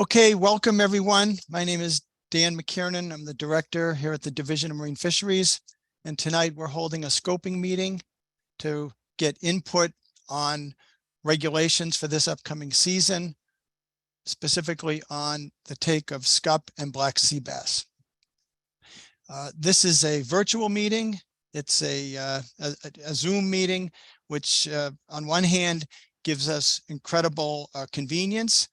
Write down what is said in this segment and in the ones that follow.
Okay, welcome everyone. My name is Dan McKiernan. I'm the director here at the Division of Marine Fisheries. And tonight we're holding a scoping meeting to get input on regulations for this upcoming season, specifically on the take of scup and black sea bass. This is a virtual meeting. It's a Zoom meeting, which on one hand gives us incredible convenience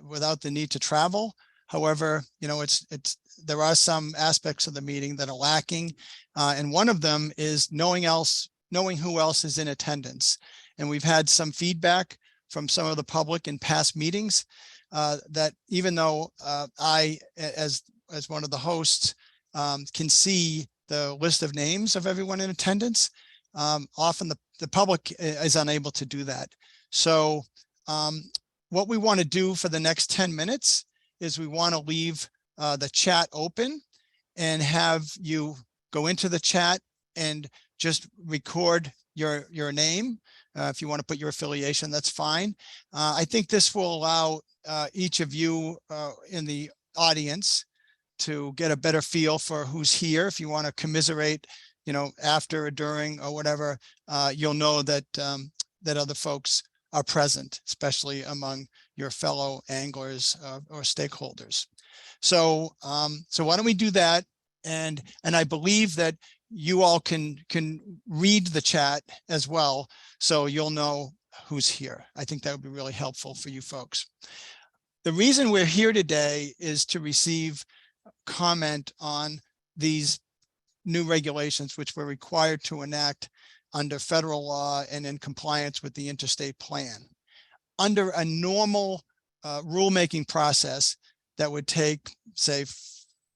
without the need to travel. However, there are some aspects of the meeting that are lacking. And one of them is knowing who else is in attendance. And we've had some feedback from some of the public in past meetings that even though I, as one of the hosts, can see the list of names of everyone in attendance, often the public is unable to do that. So what we want to do for the next 10 minutes is we want to leave the chat open and have you go into the chat and just record your name. If you want to put your affiliation, that's fine. I think this will allow each of you in the audience to get a better feel for who's here. If you want to commiserate, after or during or whatever, you'll know that that other folks are present, especially among your fellow anglers or stakeholders. So why don't we do that? And I believe that you all can read the chat as well, so you'll know who's here. I think that would be really helpful for you folks. The reason we're here today is to receive comment on these new regulations, which we're required to enact under federal law and in compliance with the interstate plan. Under a normal rulemaking process that would take, say,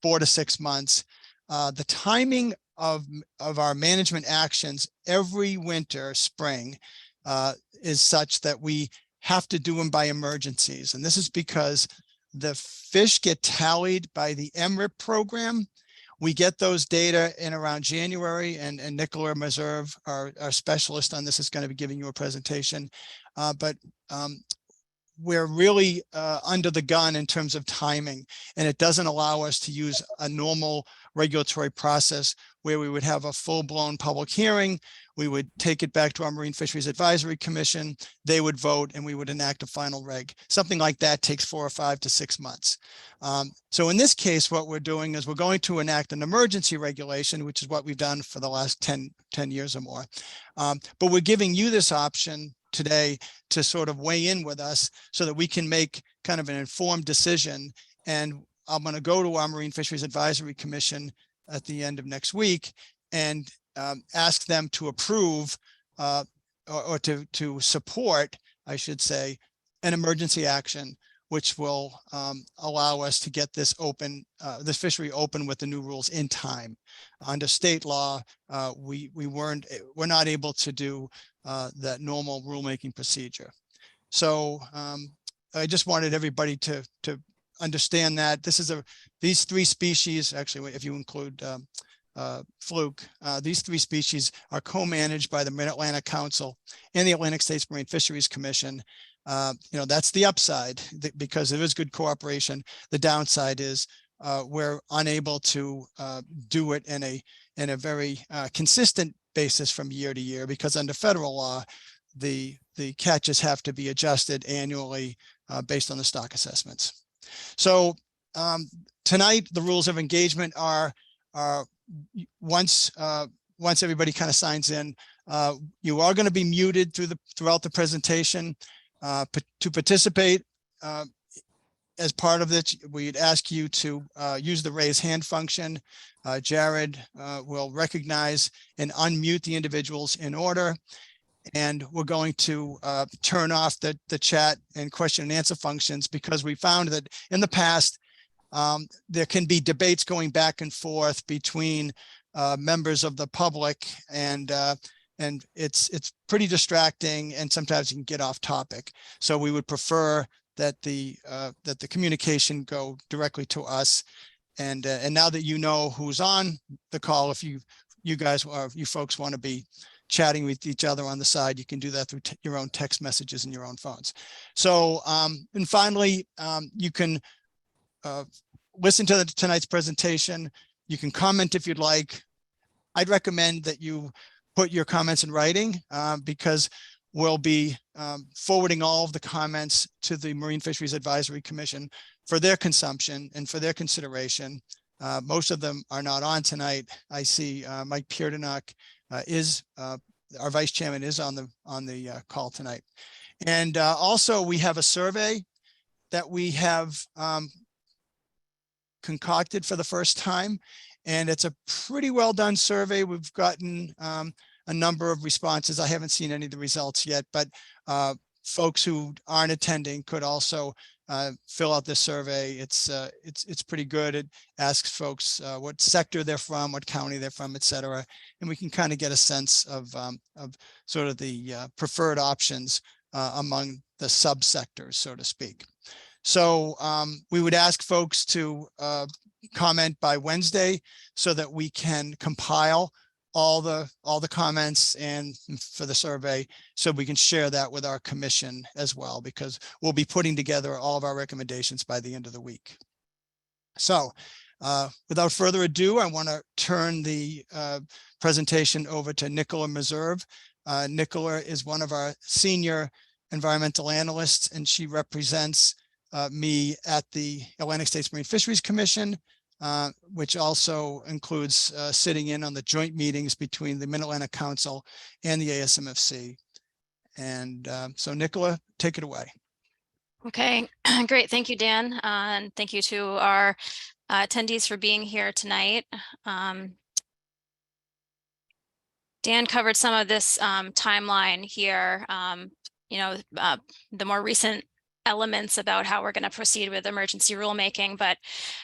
4 to 6 months, the timing of our management actions every winter, spring, is such that we have to do them by emergencies. And this is because the fish get tallied by the MRIP program. We get those data in around January, and Nicola Meserve, our specialist on this, is going to be giving you a presentation. But we're really under the gun in terms of timing, and it doesn't allow us to use a normal regulatory process where we would have a full-blown public hearing. We would take it back to our Marine Fisheries Advisory Commission. They would vote and we would enact a final reg. Something like that takes 4 or 5 to 6 months. So in this case, what we're doing is we're going to enact an emergency regulation, which is what we've done for the last 10 years or more. But we're giving you this option today to sort of weigh in with us so that we can make kind of an informed decision. And I'm going to go to our Marine Fisheries Advisory Commission at the end of next week and ask them to approve or to support, I should say, an emergency action, which will allow us to get this this fishery open with the new rules in time. Under state law, we're not able to do that normal rulemaking procedure. So I just wanted everybody to understand that these 3 species, actually, if you include fluke, these 3 species are co-managed by the Mid-Atlantic Council and the Atlantic States Marine Fisheries Commission. That's the upside, because there is good cooperation. The downside is we're unable to do it in a very consistent basis from year to year, because under federal law, the catches have to be adjusted annually based on the stock assessments. So tonight, the rules of engagement are once everybody kind of signs in, you are going to be muted throughout the presentation. To participate as part of this, we'd ask you to use the raise hand function. Jared will recognize and unmute the individuals in order. And we're going to turn off the chat and question and answer functions, because we found that in the past, there can be debates going back and forth between members of the public, and it's pretty distracting, and sometimes you can get off topic. So we would prefer that the communication go directly to us. And now that you know who's on the call, if you folks want to be chatting with each other on the side, you can do that through your own text messages and your own phones. So, and finally, you can listen to tonight's presentation. You can comment if you'd like. I'd recommend that you put your comments in writing because we'll be forwarding all of the comments to the Marine Fisheries Advisory Commission for their consumption and for their consideration. Most of them are not on tonight. I see Mike Pierdenach is our vice chairman is on the call tonight. And also we have a survey that we have concocted for the first time. And it's a pretty well done survey. We've gotten a number of responses. I haven't seen any of the results yet, but folks who aren't attending could also fill out this survey. It's pretty good. It asks folks what sector they're from, what county they're from, et cetera. And we can kind of get a sense of sort of the preferred options among the subsectors, so to speak. So we would ask folks to comment by Wednesday so that we can compile all the comments and for the survey, so we can share that with our commission as well, because we'll be putting together all of our recommendations by the end of the week. So without further ado, I want to turn the presentation over to Nicola Meserve. Nicola is one of our senior environmental analysts, and she represents me at the Atlantic States Marine Fisheries Commission, which also includes sitting in on the joint meetings between the Mid-Atlantic Council and the ASMFC. And so Nicola, take it away. Okay, great. Thank you, Dan. And thank you to our attendees for being here tonight. Dan covered some of this timeline here, the more recent elements about how we're going to proceed with emergency rulemaking, but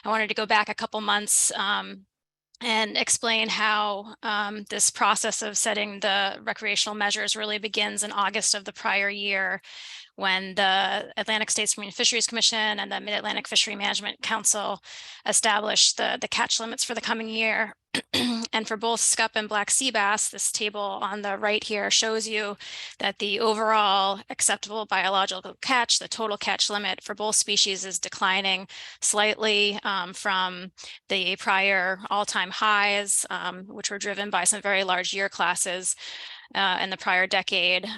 I wanted to go back a couple months and explain how this process of setting the recreational measures really begins in August of the prior year, when the Atlantic States Marine Fisheries Commission and the Mid-Atlantic Fishery Management Council established the catch limits for the coming year. And for both scup and black sea bass, this table on the right here shows you that the overall acceptable biological catch, the total catch limit for both species, is declining slightly from the prior all-time highs, which were driven by some very large year classes in the prior decade.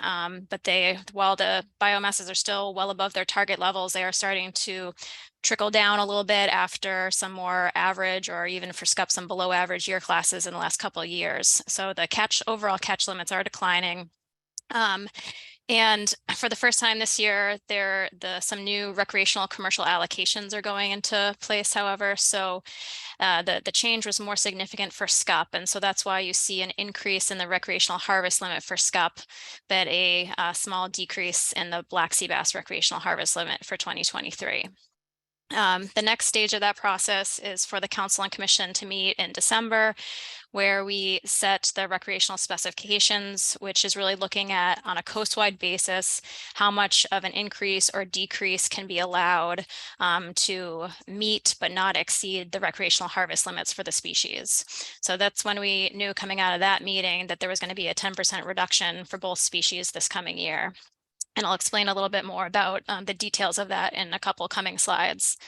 But while the biomasses are still well above their target levels, they are starting to trickle down a little bit after some more average, or even for scup, some below average year classes in the last couple of years. So the overall catch limits are declining. And for the first time this year, some new recreational commercial allocations are going into place, however. So the change was more significant for scup. And so that's why you see an increase in the recreational harvest limit for scup, but a small decrease in the black sea bass recreational harvest limit for 2023. The next stage of that process is for the Council and Commission to meet in December, where we set the recreational specifications, which is really looking at, on a coast-wide basis, how much of an increase or decrease can be allowed to meet but not exceed the recreational harvest limits for the species. So that's when we knew coming out of that meeting that there was going to be a 10% reduction for both species this coming year. And I'll explain a little bit more about the details of that in a couple coming slides.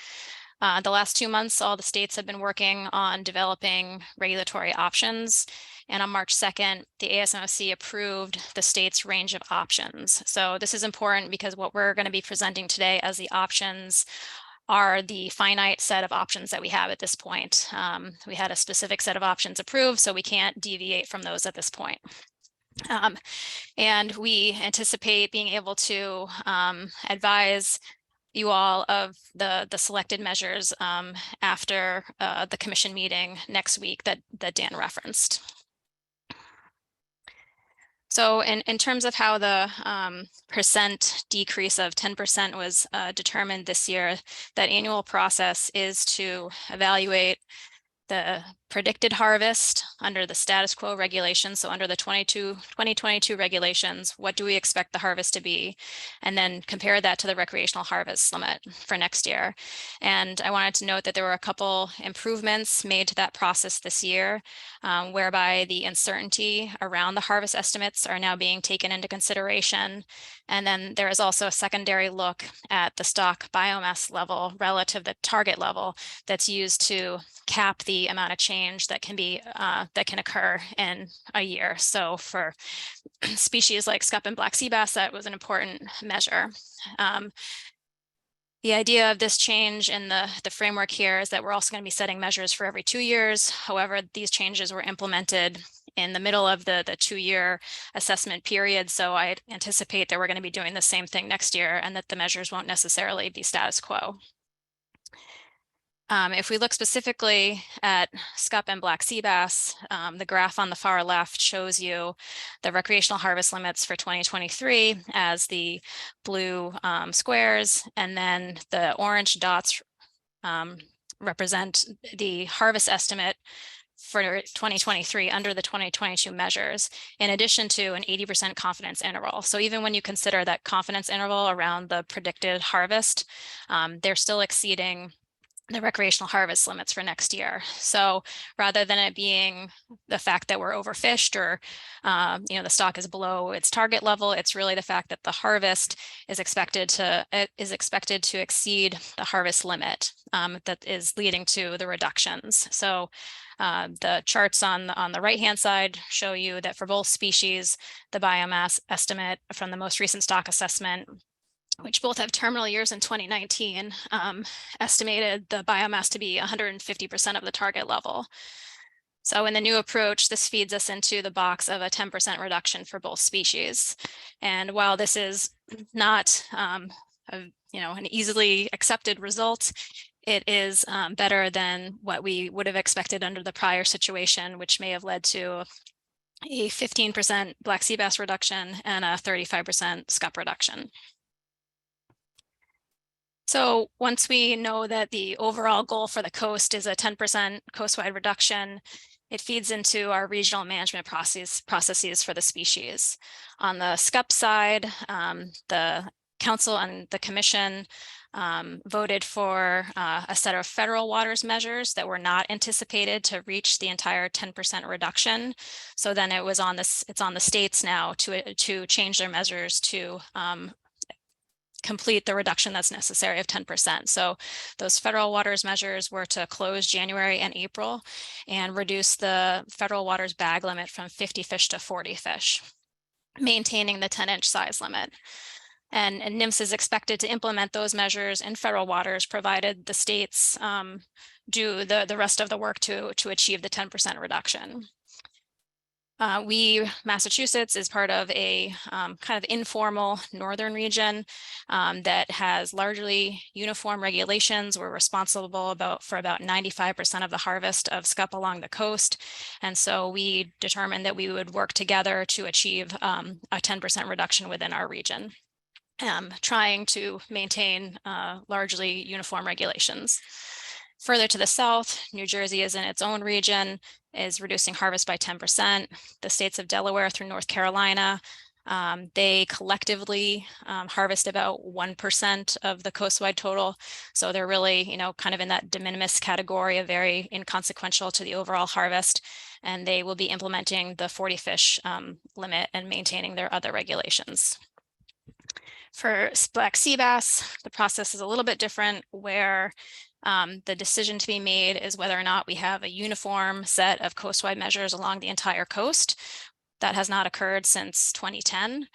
The last 2 months, all the states have been working on developing regulatory options. And on March 2nd, the ASMFC approved the state's range of options. So this is important because what we're going to be presenting today as the options are the finite set of options that we have at this point. We had a specific set of options approved, so we can't deviate from those at this point. And we anticipate being able to advise you all of the selected measures after the commission meeting next week that Dan referenced. So in terms of how the percent decrease of 10% was determined this year, that annual process is to evaluate the predicted harvest under the status quo regulations. So under the 2022 regulations, what do we expect the harvest to be? And then compare that to the recreational harvest limit for next year. And I wanted to note that there were a couple improvements made to that process this year, whereby the uncertainty around the harvest estimates are now being taken into consideration. And then there is also a secondary look at the stock biomass level relative to the target level that's used to cap the amount of change that can occur in a year. So for species like scup and black sea bass, that was an important measure. The idea of this change in the framework here is that we're also going to be setting measures for every 2 years. However, these changes were implemented in the middle of the 2-year assessment period. So I anticipate that we're going to be doing the same thing next year and that the measures won't necessarily be status quo. If we look specifically at scup and black sea bass, the graph on the far left shows you the recreational harvest limits for 2023 as the blue squares, and then the orange dots represent the harvest estimate for 2023 under the 2022 measures, in addition to an 80% confidence interval. So even when you consider that confidence interval around the predicted harvest, they're still exceeding the recreational harvest limits for next year. So rather than it being the fact that we're overfished or the stock is below its target level, it's really the fact that the harvest is expected to exceed the harvest limit that is leading to the reductions. So the charts on the right-hand side show you that for both species, the biomass estimate from the most recent stock assessment, which both have terminal years in 2019, estimated the biomass to be 150% of the target level. So in the new approach, this feeds us into the box of a 10% reduction for both species. And while this is not an easily accepted result, it is better than what we would have expected under the prior situation, which may have led to a 15% black sea bass reduction and a 35% scup reduction. So once we know that the overall goal for the coast is a 10% coastwide reduction, it feeds into our regional management processes for the species. On the scup side, the council and the commission voted for a set of federal waters measures that were not anticipated to reach the entire 10% reduction. So then it's on the states now to change their measures to complete the reduction that's necessary of 10%. So those federal waters measures were to close January and April and reduce the federal waters bag limit from 50 fish to 40 fish, maintaining the 10-inch size limit. And NMFS is expected to implement those measures in federal waters, provided the states do the rest of the work to achieve the 10% reduction. Massachusetts is part of a kind of informal northern region that has largely uniform regulations. We're responsible for about 95% of the harvest of scup along the coast. And so we determined that we would work together to achieve a 10% reduction within our region, trying to maintain largely uniform regulations. Further to the south, New Jersey is in its own region, is reducing harvest by 10%. The states of Delaware through North Carolina, they collectively harvest about 1% of the coastwide total. So they're really, kind of in that de minimis category of very inconsequential to the overall harvest. And they will be implementing the 40 fish limit and maintaining their other regulations. For black sea bass, the process is a little bit different, where the decision to be made is whether or not we have a uniform set of coastwide measures along the entire coast. That has not occurred since 2010.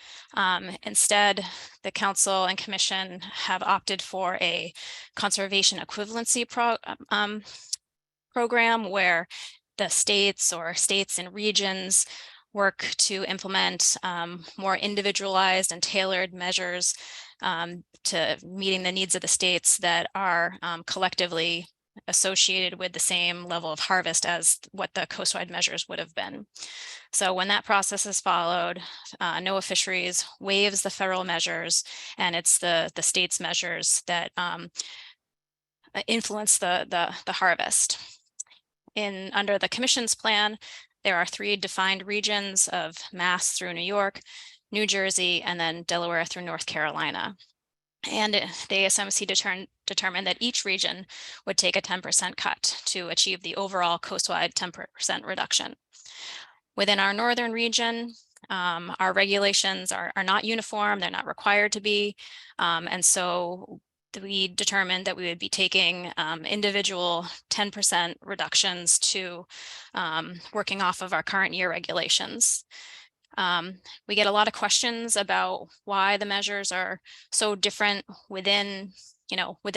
Instead, the council and commission have opted for a conservation equivalency program where the states and regions work to implement more individualized and tailored measures to meeting the needs of the states that are collectively associated with the same level of harvest as what the coastwide measures would have been. So when that process is followed, NOAA Fisheries waives the federal measures, and it's the state's measures that influence the harvest. under the Commission's plan, there are 3 defined regions of Mass through New York, New Jersey, and then Delaware through North Carolina. And the ASMC determined that each region would take a 10% cut to achieve the overall coastwide 10% reduction. Within our northern region, our regulations are not uniform, they're not required to be. And so we determined that we would be taking individual 10% reductions to working off of our current year regulations. We get a lot of questions about why the measures are so different within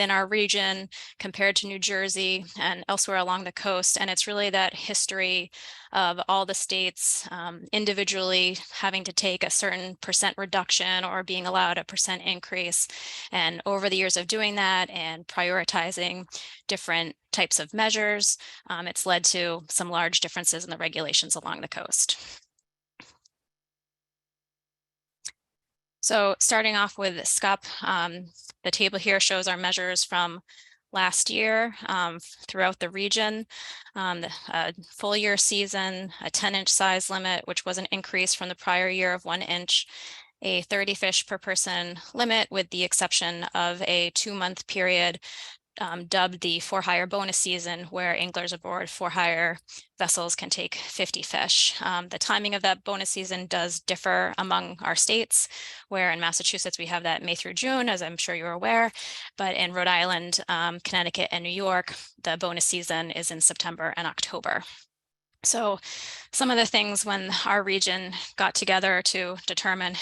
our region compared to New Jersey and elsewhere along the coast. And it's really that history of all the states individually having to take a certain percent reduction or being allowed a percent increase. And over the years of doing that and prioritizing different types of measures, it's led to some large differences in the regulations along the coast. So starting off with Scup, the table here shows our measures from last year throughout the region. The full year season, a 10-inch size limit, which was an increase from the prior year of 1 inch, a 30 fish per person limit with the exception of a 2-month period dubbed the for-hire bonus season, where anglers aboard for-hire vessels can take 50 fish. The timing of that bonus season does differ among our states, where in Massachusetts we have that May through June, as I'm sure you're aware, but in Rhode Island, Connecticut, and New York, the bonus season is in September and October. So some of the things when our region got together to determine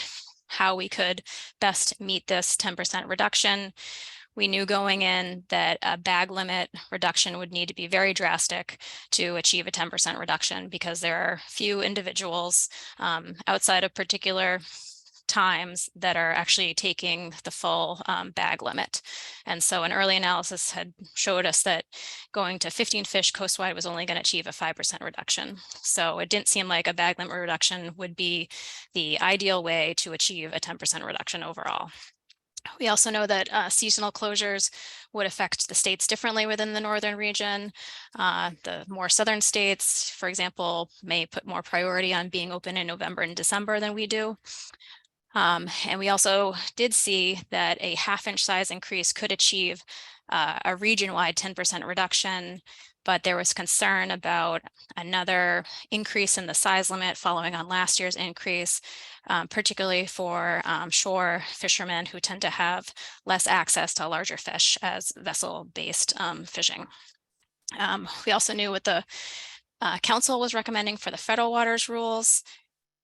how we could best meet this 10% reduction, we knew going in that a bag limit reduction would need to be very drastic to achieve a 10% reduction, because there are few individuals outside of particular times that are actually taking the full bag limit. And so an early analysis had showed us that going to 15 fish coastwide was only going to achieve a 5% reduction. So it didn't seem like a bag limit reduction would be the ideal way to achieve a 10% reduction overall. We also know that seasonal closures would affect the states differently within the northern region. The more southern states, for example, may put more priority on being open in November and December than we do. And we also did see that a 1/2-inch size increase could achieve a region-wide 10% reduction, but there was concern about another increase in the size limit following on last year's increase, particularly for shore fishermen who tend to have less access to larger fish as vessel-based fishing. We also knew what the council was recommending for the federal waters rules.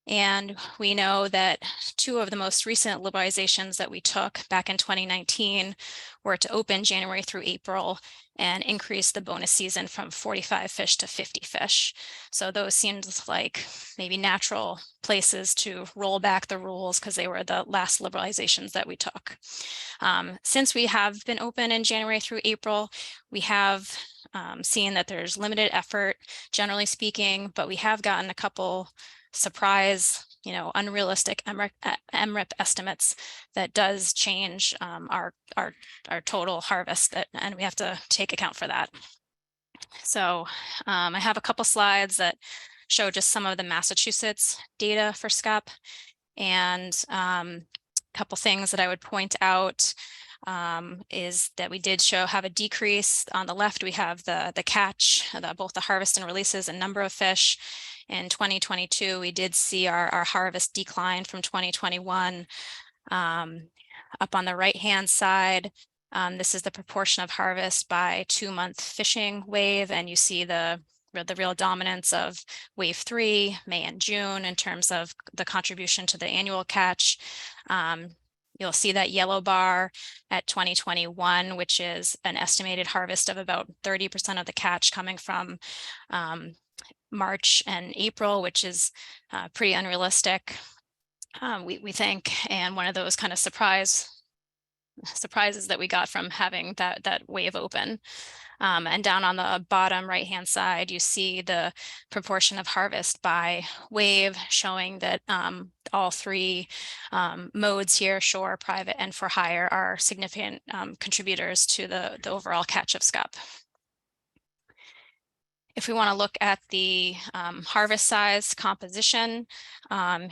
And we know that 2 of the most recent liberalizations that we took back in 2019 were to open January through April and increase the bonus season from 45 fish to 50 fish. So those seemed like maybe natural places to roll back the rules, because they were the last liberalizations that we took. Since we have been open in January through April, we have seen that there's limited effort, generally speaking, but we have gotten a couple surprise, unrealistic MRIP estimates that does change our total harvest, and we have to take account for that. So I have a couple slides that show just some of the Massachusetts data for Scup, and a couple things that I would point out is that we did have a decrease. On the left, we have the catch, both the harvest and releases and number of fish. In 2022, we did see our harvest decline from 2021. Up on the right-hand side, this is the proportion of harvest by 2-month fishing wave, and you see the real dominance of wave 3, May and June, in terms of the contribution to the annual catch. You'll see that yellow bar at 2021, which is an estimated harvest of about 30% of the catch coming from March and April, which is pretty unrealistic, we think, and one of those kind of surprises that we got from having that wave open. And down on the bottom right-hand side, you see the proportion of harvest by wave, showing that all 3 modes here, shore, private, and for hire, are significant contributors to the overall catch of Scup. If we want to look at the harvest size composition,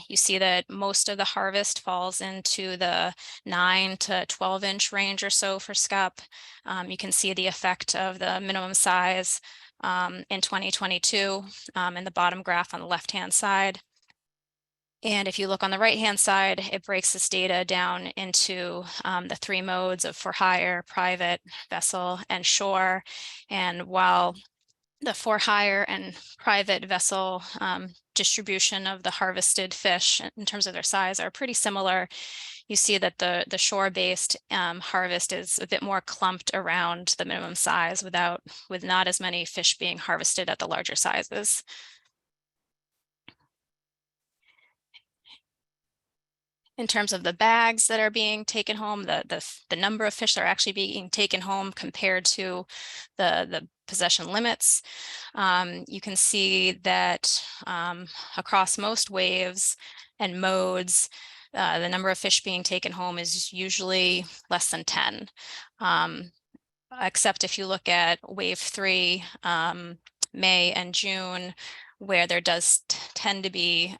you see that most of the harvest falls into the 9 to 12-inch range or so for Scup. You can see the effect of the minimum size in 2022 in the bottom graph on the left-hand side. And if you look on the right-hand side, it breaks this data down into the 3 modes of for hire, private, vessel, and shore. And while the for hire and private vessel distribution of the harvested fish in terms of their size are pretty similar, you see that the shore-based harvest is a bit more clumped around the minimum size with not as many fish being harvested at the larger sizes. In terms of the bags that are being taken home, the number of fish that are actually being taken home compared to the possession limits, you can see that across most waves and modes, the number of fish being taken home is usually less than 10. Except if you look at wave 3, May and June, where there does tend to be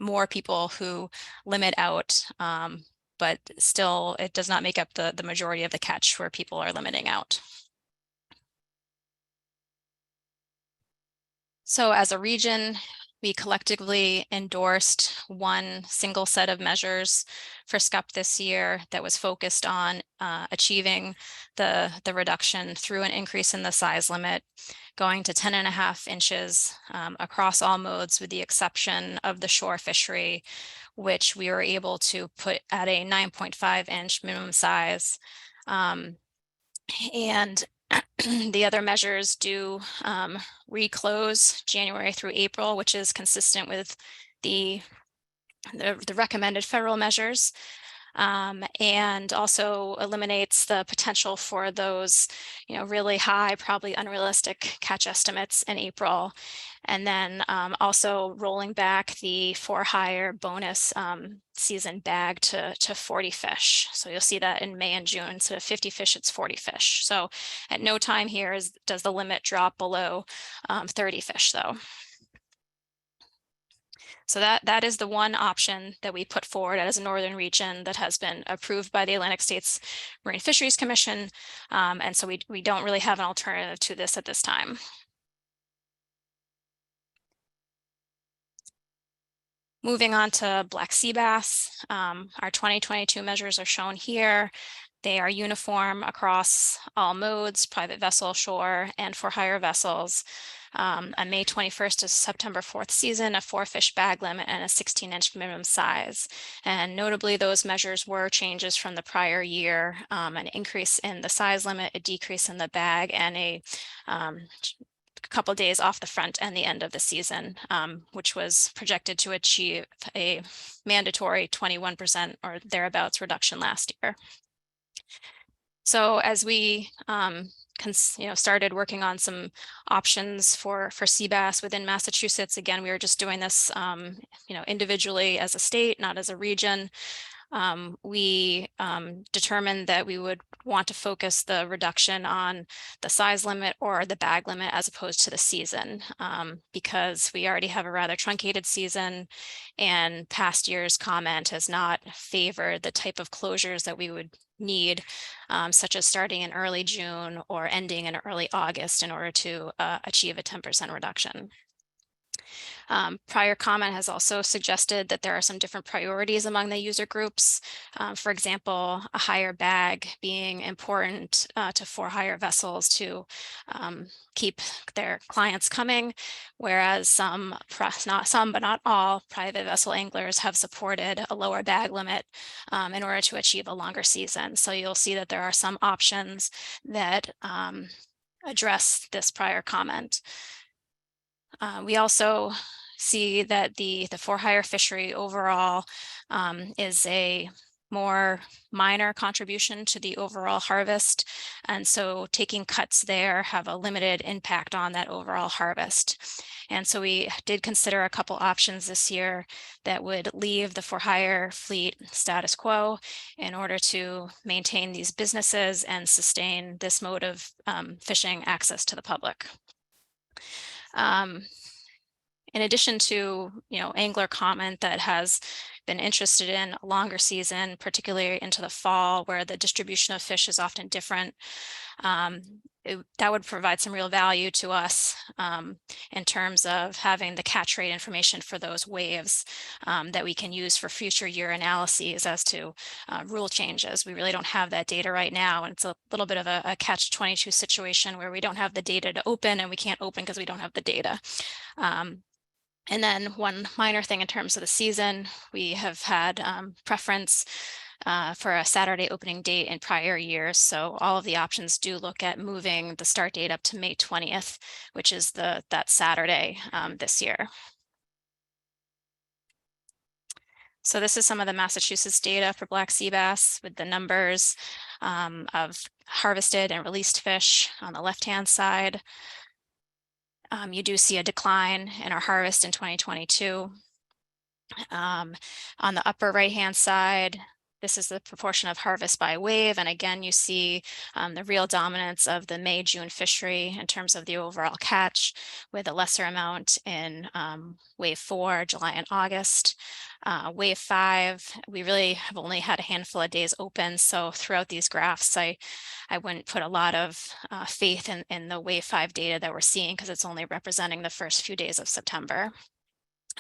more people who limit out, but still it does not make up the majority of the catch where people are limiting out. So as a region, we collectively endorsed one single set of measures for Scup this year that was focused on achieving the reduction through an increase in the size limit, going to 10.5 inches across all modes with the exception of the shore fishery, which we were able to put at a 9.5-inch minimum size. And the other measures do reclose January through April, which is consistent with the recommended federal measures, and also eliminates the potential for those, really high, probably unrealistic catch estimates in April. And then also rolling back the for hire bonus season bag to 40 fish. So you'll see that in May and June, instead of 50 fish, it's 40 fish. So at no time here does the limit drop below 30 fish though. So that is the one option that we put forward as a northern region that has been approved by the Atlantic States Marine Fisheries Commission. And so we don't really have an alternative to this at this time. Moving on to black sea bass, our 2022 measures are shown here. They are uniform across all modes, private vessel, shore, and for hire vessels. A May 21st to September 4th season, a 4-fish bag limit, and a 16-inch minimum size. And notably, those measures were changes from the prior year, an increase in the size limit, a decrease in the bag, and a couple days off the front and the end of the season, which was projected to achieve a mandatory 21% or thereabouts reduction last year. So as we started working on some options for sea bass within Massachusetts, again, we were just doing this individually as a state, not as a region. We determined that we would want to focus the reduction on the size limit or the bag limit as opposed to the season, because we already have a rather truncated season, and past year's comment has not favored the type of closures that we would need, such as starting in early June or ending in early August in order to achieve a 10% reduction. Prior comment has also suggested that there are some different priorities among the user groups. For example, a higher bag being important to for hire vessels to keep their clients coming, whereas some, not some, but not all private vessel anglers have supported a lower bag limit in order to achieve a longer season. So you'll see that there are some options that address this prior comment. We also see that the for hire fishery overall is a more minor contribution to the overall harvest. And so taking cuts there have a limited impact on that overall harvest. And so we did consider a couple options this year that would leave the for hire fleet status quo in order to maintain these businesses and sustain this mode of fishing access to the public. In addition to, angler comment that has been interested in a longer season, particularly into the fall where the distribution of fish is often different, that would provide some real value to us in terms of having the catch rate information for those waves that we can use for future year analyses as to rule changes. We really don't have that data right now, and it's a little bit of a catch-22 situation where we don't have the data to open, and we can't open because we don't have the data. And then one minor thing in terms of the season, we have had preference for a Saturday opening date in prior years. So all of the options do look at moving the start date up to May 20th, which is that Saturday this year. So this is some of the Massachusetts data for black sea bass with the numbers of harvested and released fish on the left-hand side. You do see a decline in our harvest in 2022. On the upper right-hand side, this is the proportion of harvest by wave. And again, you see the real dominance of the May-June fishery in terms of the overall catch, with a lesser amount in wave 4, July and August. Wave 5, we really have only had a handful of days open. So throughout these graphs, I wouldn't put a lot of faith in the wave 5 data that we're seeing, because it's only representing the first few days of September.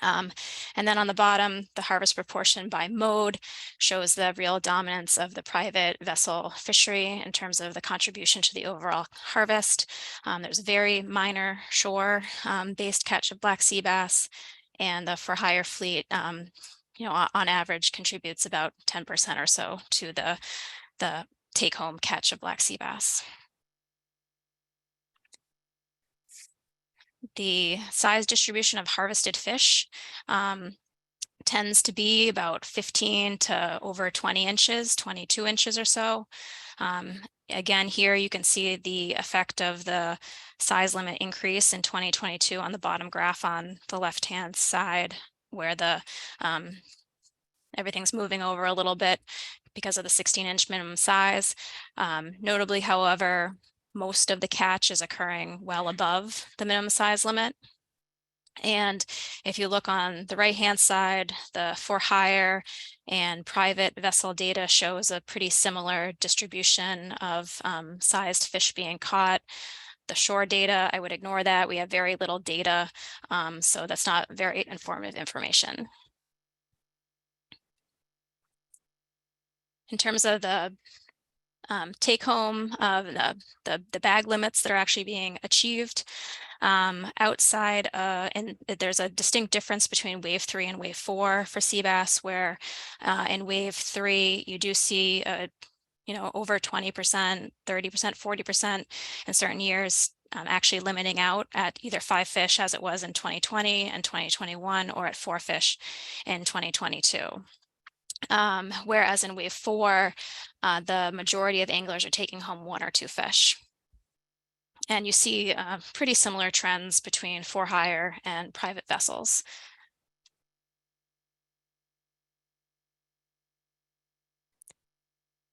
And then on the bottom, the harvest proportion by mode shows the real dominance of the private vessel fishery in terms of the contribution to the overall harvest. There's very minor shore based catch of black sea bass, and the for hire fleet, on average contributes about 10% or so to the take home catch of black sea bass. The size distribution of harvested fish tends to be about 15 to over 20 inches, 22 inches or so. Again, here you can see the effect of the size limit increase in 2022 on the bottom graph on the left-hand side, where the everything's moving over a little bit because of the 16-inch minimum size. Notably, however, most of the catch is occurring well above the minimum size limit. And if you look on the right-hand side, the for hire and private vessel data shows a pretty similar distribution of sized fish being caught. The shore data, I would ignore that. We have very little data, so that's not very informative information. In terms of the take home of the bag limits that are actually being achieved outside, and there's a distinct difference between wave 3 and wave 4 for sea bass, where in wave 3 you do see over 20%, 30%, 40% in certain years actually limiting out at either 5 fish as it was in 2020 and 2021, or at 4 fish in 2022. Whereas in wave 4, the majority of anglers are taking home 1 or 2 fish. And you see pretty similar trends between for hire and private vessels.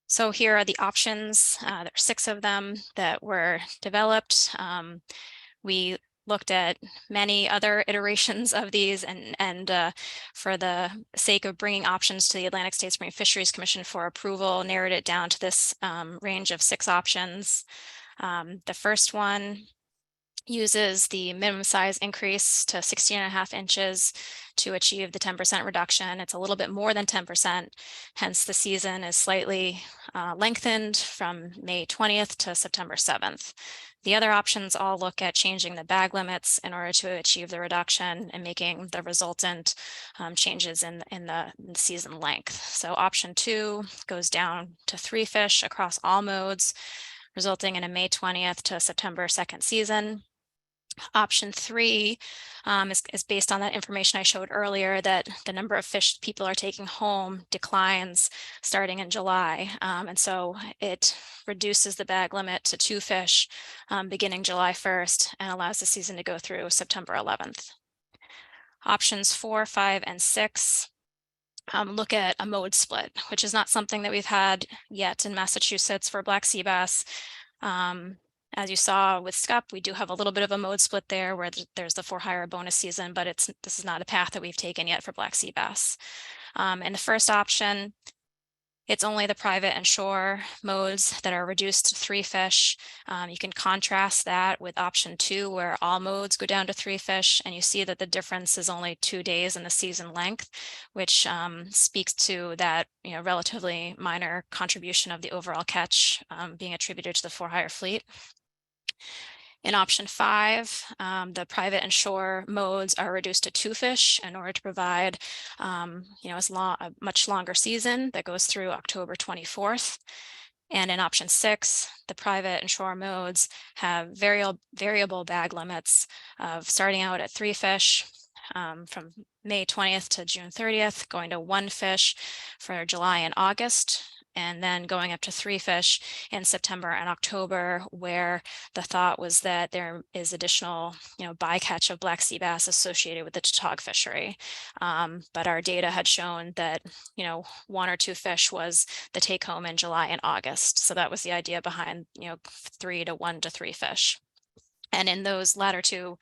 So here are the options. There are 6 of them that were developed. We looked at many other iterations of these, and for the sake of bringing options to the Atlantic States Marine Fisheries Commission for approval, narrowed it down to this range of 6 options. The first one uses the minimum size increase to 16.5 inches to achieve the 10% reduction. It's a little bit more than 10%, hence the season is slightly lengthened from May 20th to September 7th. The other options all look at changing the bag limits in order to achieve the reduction and making the resultant changes in the season length. So option 2 goes down to 3 fish across all modes, resulting in a May 20th to September 2nd season. Option 3 is based on that information I showed earlier, that the number of fish people are taking home declines starting in July. And so it reduces the bag limit to 2 fish beginning July 1st and allows the season to go through September 11th. Options 4, 5, and 6 look at a mode split, which is not something that we've had yet in Massachusetts for black sea bass. As you saw with Scup, we do have a little bit of a mode split there where there's the for-hire bonus season, but this is not a path that we've taken yet for black sea bass. In the first option, it's only the private and shore modes that are reduced to 3 fish. You can contrast that with option 2, where all modes go down to 3 fish, and you see that the difference is only 2 days in the season length, which speaks to that relatively minor contribution of the overall catch being attributed to the for-hire fleet. In option 5, the private and shore modes are reduced to 2 fish in order to provide, a much longer season that goes through October 24th. And in option 6, the private and shore modes have variable bag limits of starting out at 3 fish from May 20th to June 30th, going to 1 fish for July and August, and then going up to 3 fish in September and October, where the thought was that there is additional, bycatch of black sea bass associated with the tautog fishery. But our data had shown that, 1 or 2 fish was the take home in July and August. So that was the idea behind, 3 to 1 to 3 fish. And in those latter 2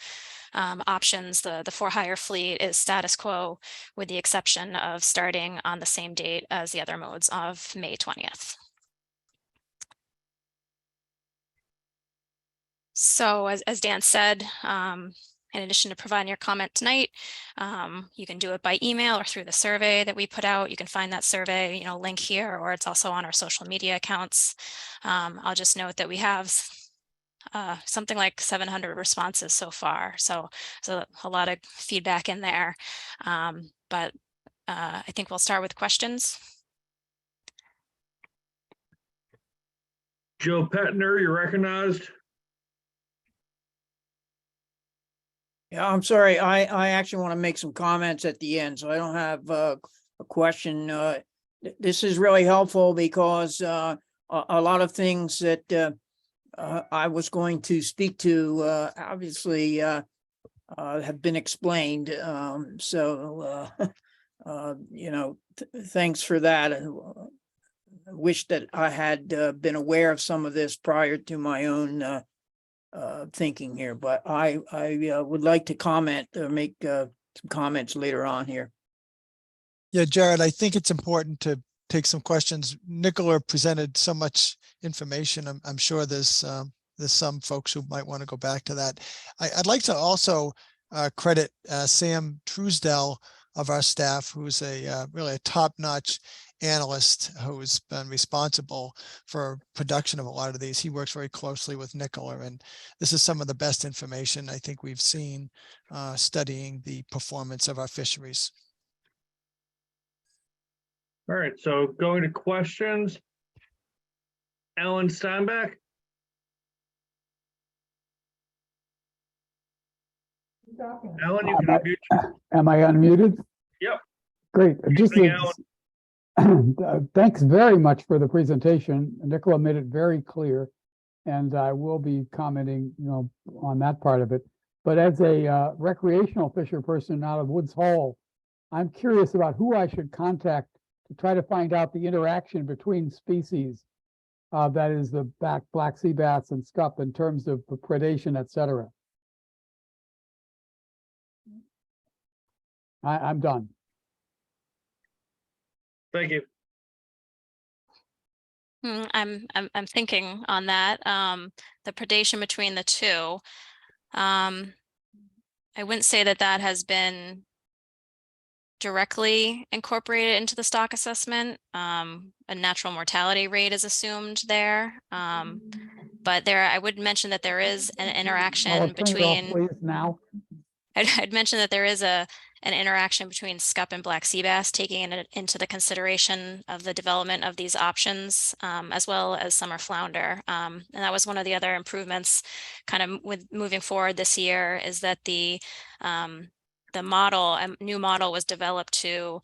options, the for-hire fleet is status quo, with the exception of starting on the same date as the other modes of May 20th. So as Dan said, in addition to providing your comment tonight, you can do it by email or through the survey that we put out. You can find that survey, link here, or it's also on our social media accounts. I'll just note that we have something like 700 responses so far. So a lot of feedback in there. But I think we'll start with questions. Joe Petner, you're recognized. Yeah, I'm sorry. I actually want to make some comments at the end, so I don't have a question. This is really helpful because a lot of things that I was going to speak to obviously have been explained. Thanks for that. I wish that I had been aware of some of this prior to my own thinking here, but I would like to comment or make some comments later on here. Yeah, Jared, I think it's important to take some questions. Nicola presented so much information. I'm sure there's some folks who might want to go back to that. I'd like to also credit Sam Truesdell of our staff, who's really a top-notch analyst who's been responsible for production of a lot of these. He works very closely with Nicola, and this is some of the best information I think we've seen studying the performance of our fisheries. All right, so going to questions. Alan Steinbeck. Alan, you can unmute. Am I unmuted? Yep. Great. Just Evening, thanks very much for the presentation. Nicola made it very clear, and I will be commenting, on that part of it. But as a recreational fisher person out of Woods Hole, I'm curious about who I should contact to try to find out the interaction between species, that is the black sea bass and scup, in terms of predation, et cetera. I'm done. Thank you. I'm thinking on that. The predation between the two. I wouldn't say that has been directly incorporated into the stock assessment. A natural mortality rate is assumed there. But I would mention that there is an interaction between. Please now. I'd mentioned that there is an interaction between scup and black sea bass, taking it into the consideration of the development of these options, as well as summer flounder. And that was one of the other improvements kind of with moving forward this year, is that the model, a new model was developed to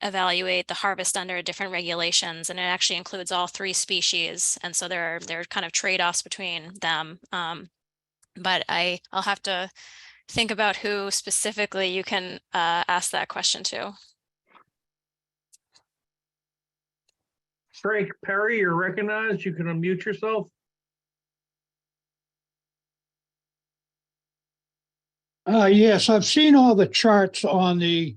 evaluate the harvest under different regulations, and it actually includes all 3 species. And so there are kind of trade-offs between them. But I'll have to think about who specifically you can ask that question to. Frank Perry, you're recognized. You can unmute yourself. Yes, I've seen all the charts on the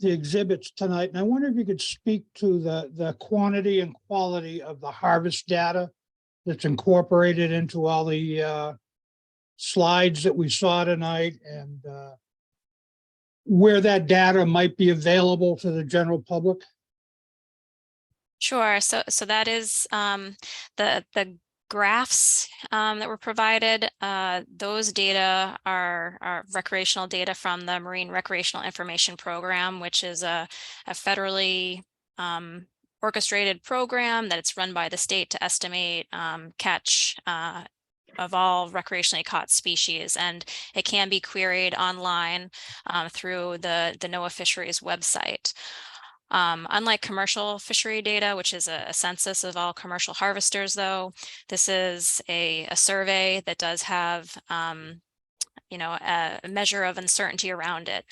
exhibits tonight, and I wonder if you could speak to the quantity and quality of the harvest data that's incorporated into all the slides that we saw tonight, and where that data might be available to the general public. Sure. So that is the graphs that were provided. Those data are recreational data from the Marine Recreational Information Program, which is a federally orchestrated program that it's run by the state to estimate catch of all recreationally caught species, and it can be queried online through the NOAA Fisheries website. Unlike commercial fishery data, which is a census of all commercial harvesters, though, this is a survey that does have a measure of uncertainty around it.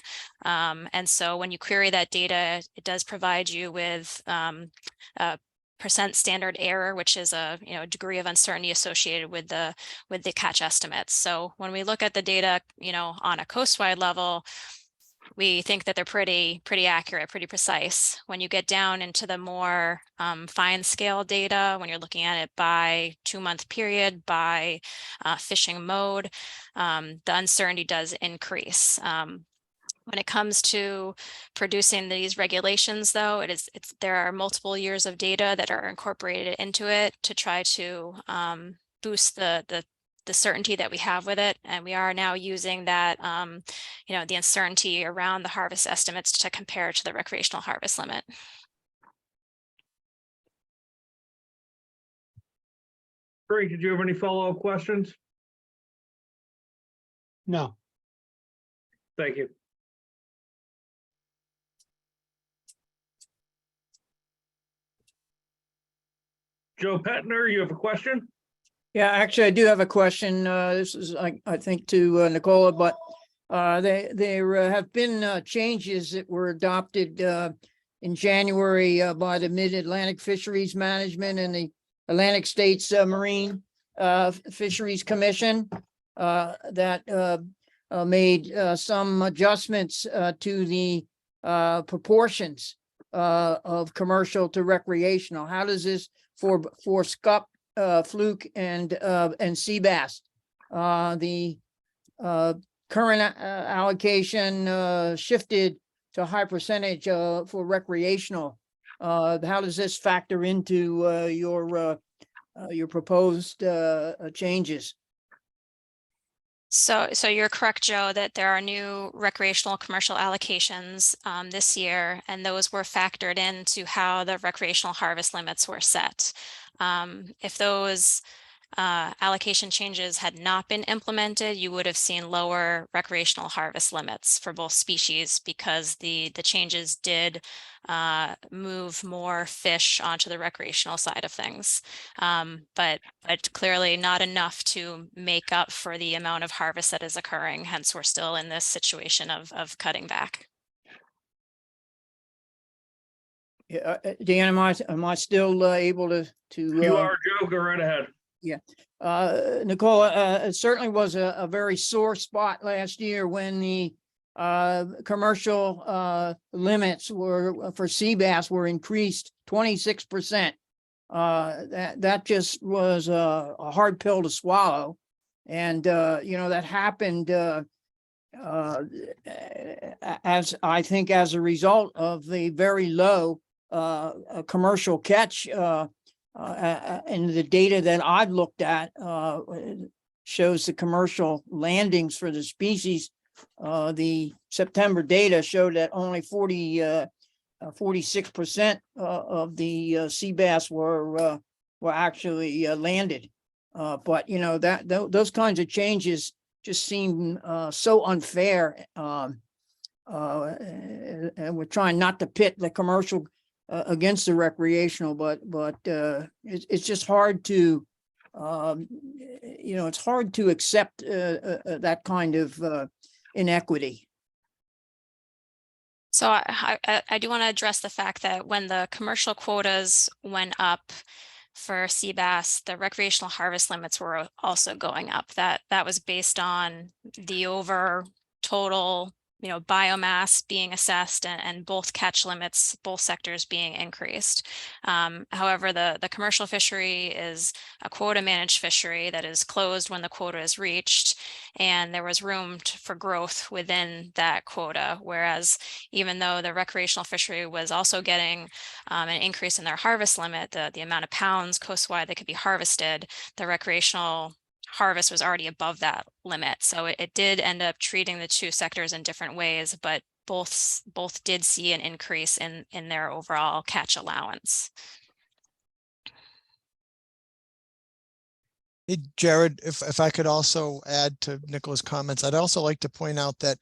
And so when you query that data, it does provide you with a percent standard error, which is a degree of uncertainty associated with the catch estimates. So when we look at the data, on a coastwide level, we think that they're pretty accurate, pretty precise. When you get down into the more fine scale data, when you're looking at it by 2-month period, by fishing mode, the uncertainty does increase. When it comes to producing these regulations, though, there are multiple years of data that are incorporated into it to try to boost the certainty that we have with it. And we are now using that, the uncertainty around the harvest estimates to compare to the recreational harvest limit. Great. Did you have any follow-up questions? No. Thank you. Joe Petner, you have a question? Yeah, actually, I do have a question. This is, I think, to Nicola, but there have been changes that were adopted in January by the Mid-Atlantic Fisheries Management and the Atlantic States Marine Fisheries Commission that made some adjustments to the proportions of commercial to recreational. How does this for Scup, fluke, and sea bass? The current allocation shifted to a high percentage for recreational. How does this factor into your proposed changes? So you're correct, Joe, that there are new recreational commercial allocations this year, and those were factored into how the recreational harvest limits were set. If those allocation changes had not been implemented, you would have seen lower recreational harvest limits for both species, because the changes did move more fish onto the recreational side of things, but clearly not enough to make up for the amount of harvest that is occurring. Hence, we're still in this situation of cutting back. Yeah, Dan, am I still able to? You are, Joe. Go right ahead. Nicola, it certainly was a very sore spot last year when the commercial limits were for sea bass were increased 26%. That just was a hard pill to swallow, and that happened as I think as a result of the very low commercial catch. And the data that I've looked at shows the commercial landings for the species. The September data showed that only 46% of the sea bass were actually landed. But those kinds of changes just seem so unfair. And we're trying not to pit the commercial against the recreational, but it's just hard to it's hard to accept that kind of inequity. So I do want to address the fact that when the commercial quotas went up, for sea bass, the recreational harvest limits were also going up. That was based on the over total, biomass being assessed and both catch limits, both sectors being increased. However, the commercial fishery is a quota managed fishery that is closed when the quota is reached, and there was room for growth within that quota. Whereas even though the recreational fishery was also getting an increase in their harvest limit, the amount of pounds coastwide that could be harvested, the recreational harvest was already above that limit. So it did end up treating the two sectors in different ways, but both did see an increase in their overall catch allowance. Hey, Jared, if I could also add to Nicola's comments, I'd also like to point out that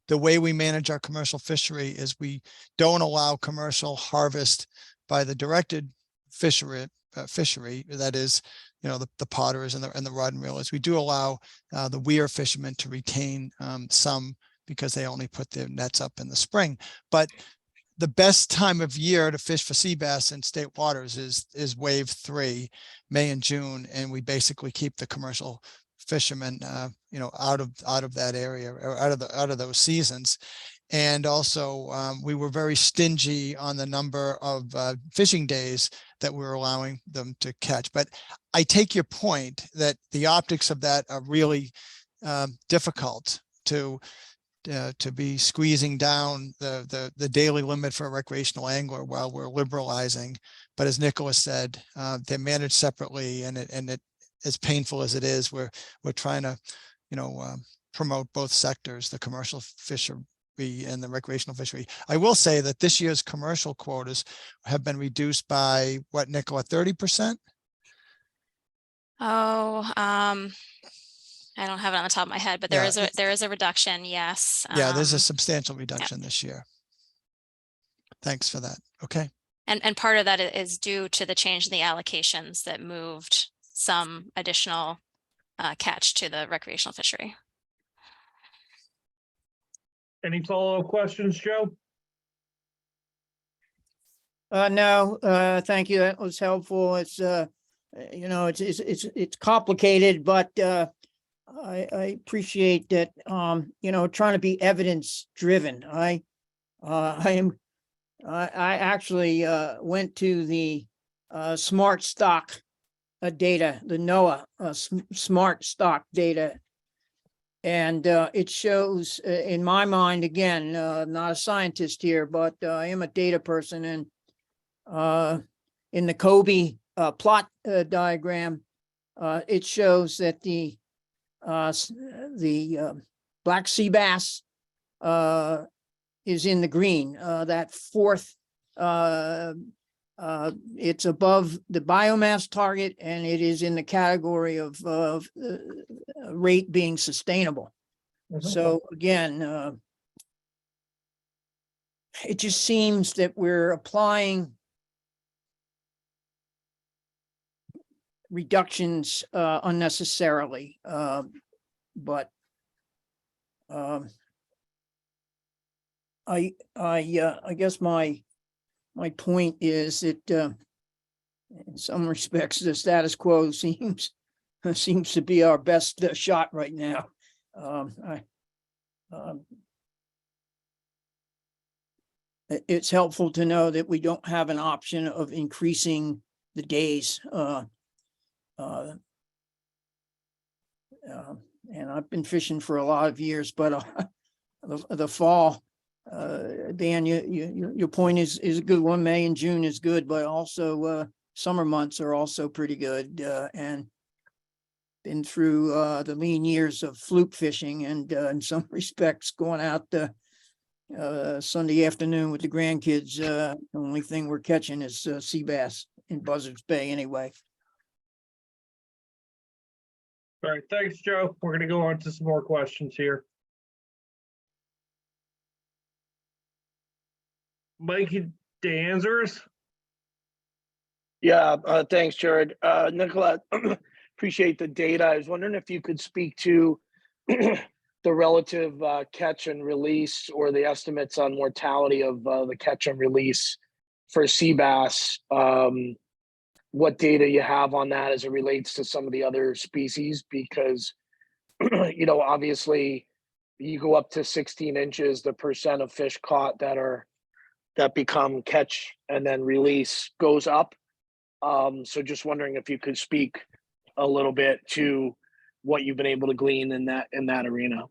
the way we manage our commercial fishery is we don't allow commercial harvest by the directed fishery, that is, the potters and the rod and reelers. We do allow the weir fishermen to retain some because they only put their nets up in the spring. But the best time of year to fish for sea bass in state waters is wave 3, May and June, and we basically keep the commercial fishermen out of that area, or out of those seasons. And also we were very stingy on the number of fishing days that we were allowing them to catch. But I take your point that the optics of that are really difficult to be squeezing down the daily limit for a recreational angler while we're liberalizing. But as Nicholas said, they're managed separately, and it as painful as it is, we're trying to promote both sectors, the commercial fishery and the recreational fishery. I will say that this year's commercial quotas have been reduced by what, Nicola, 30%? Oh, I don't have it on the top of my head, but there is a reduction. Yes. Yeah, there's a substantial reduction this year. Thanks for that. Okay. And part of that is due to the change in the allocations that moved some additional catch to the recreational fishery. Any follow-up questions, Joe? No, thank you. That was helpful. It's it's complicated, but I appreciate that. Trying to be evidence driven. I actually went to the smart stock data, the NOAA smart stock data. And it shows, in my mind, again, not a scientist here, but I am a data person. And in the Kobe plot diagram, it shows that the black sea bass is in the green. That fourth, it's above the biomass target, and it is in the category of rate being sustainable. So again, it just seems that we're applying reductions unnecessarily, but I guess my point is that in some respects the status quo seems to be our best shot right now. It's helpful to know that we don't have an option of increasing the days. And I've been fishing for a lot of years, but the fall, Dan, your point is a good one. May and June is good, but also summer months are also pretty good. And been through the lean years of fluke fishing, and in some respects going out Sunday afternoon with the grandkids. The only thing we're catching is sea bass in Buzzards Bay anyway. All right, thanks, Joe. We're going to go on to some more questions here. Mikey Danzers. Yeah, thanks, Jared. Nicola, appreciate the data. I was wondering if you could speak to the relative catch and release, or the estimates on mortality of the catch and release for sea bass what data you have on that as it relates to some of the other species, because obviously you go up to 16 inches, the percent of fish caught that become catch and then release goes up. So just wondering if you could speak a little bit to what you've been able to glean in that arena.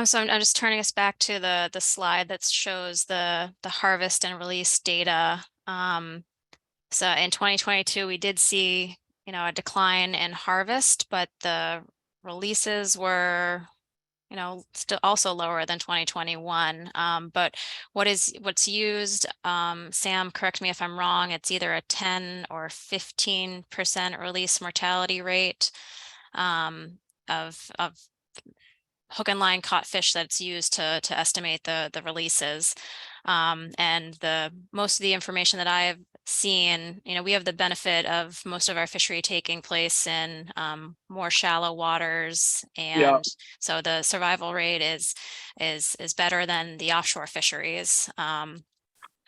So I'm just turning us back to the slide that shows the harvest and release data. So in 2022, we did see, a decline in harvest, but the releases were, still also lower than 2021. But what's used, Sam, correct me if I'm wrong, it's either a 10 or 15% release mortality rate of hook and line caught fish that's used to estimate the releases. And most of the information that I have seen, we have the benefit of most of our fishery taking place in more shallow waters, and so the survival rate is better than the offshore fisheries.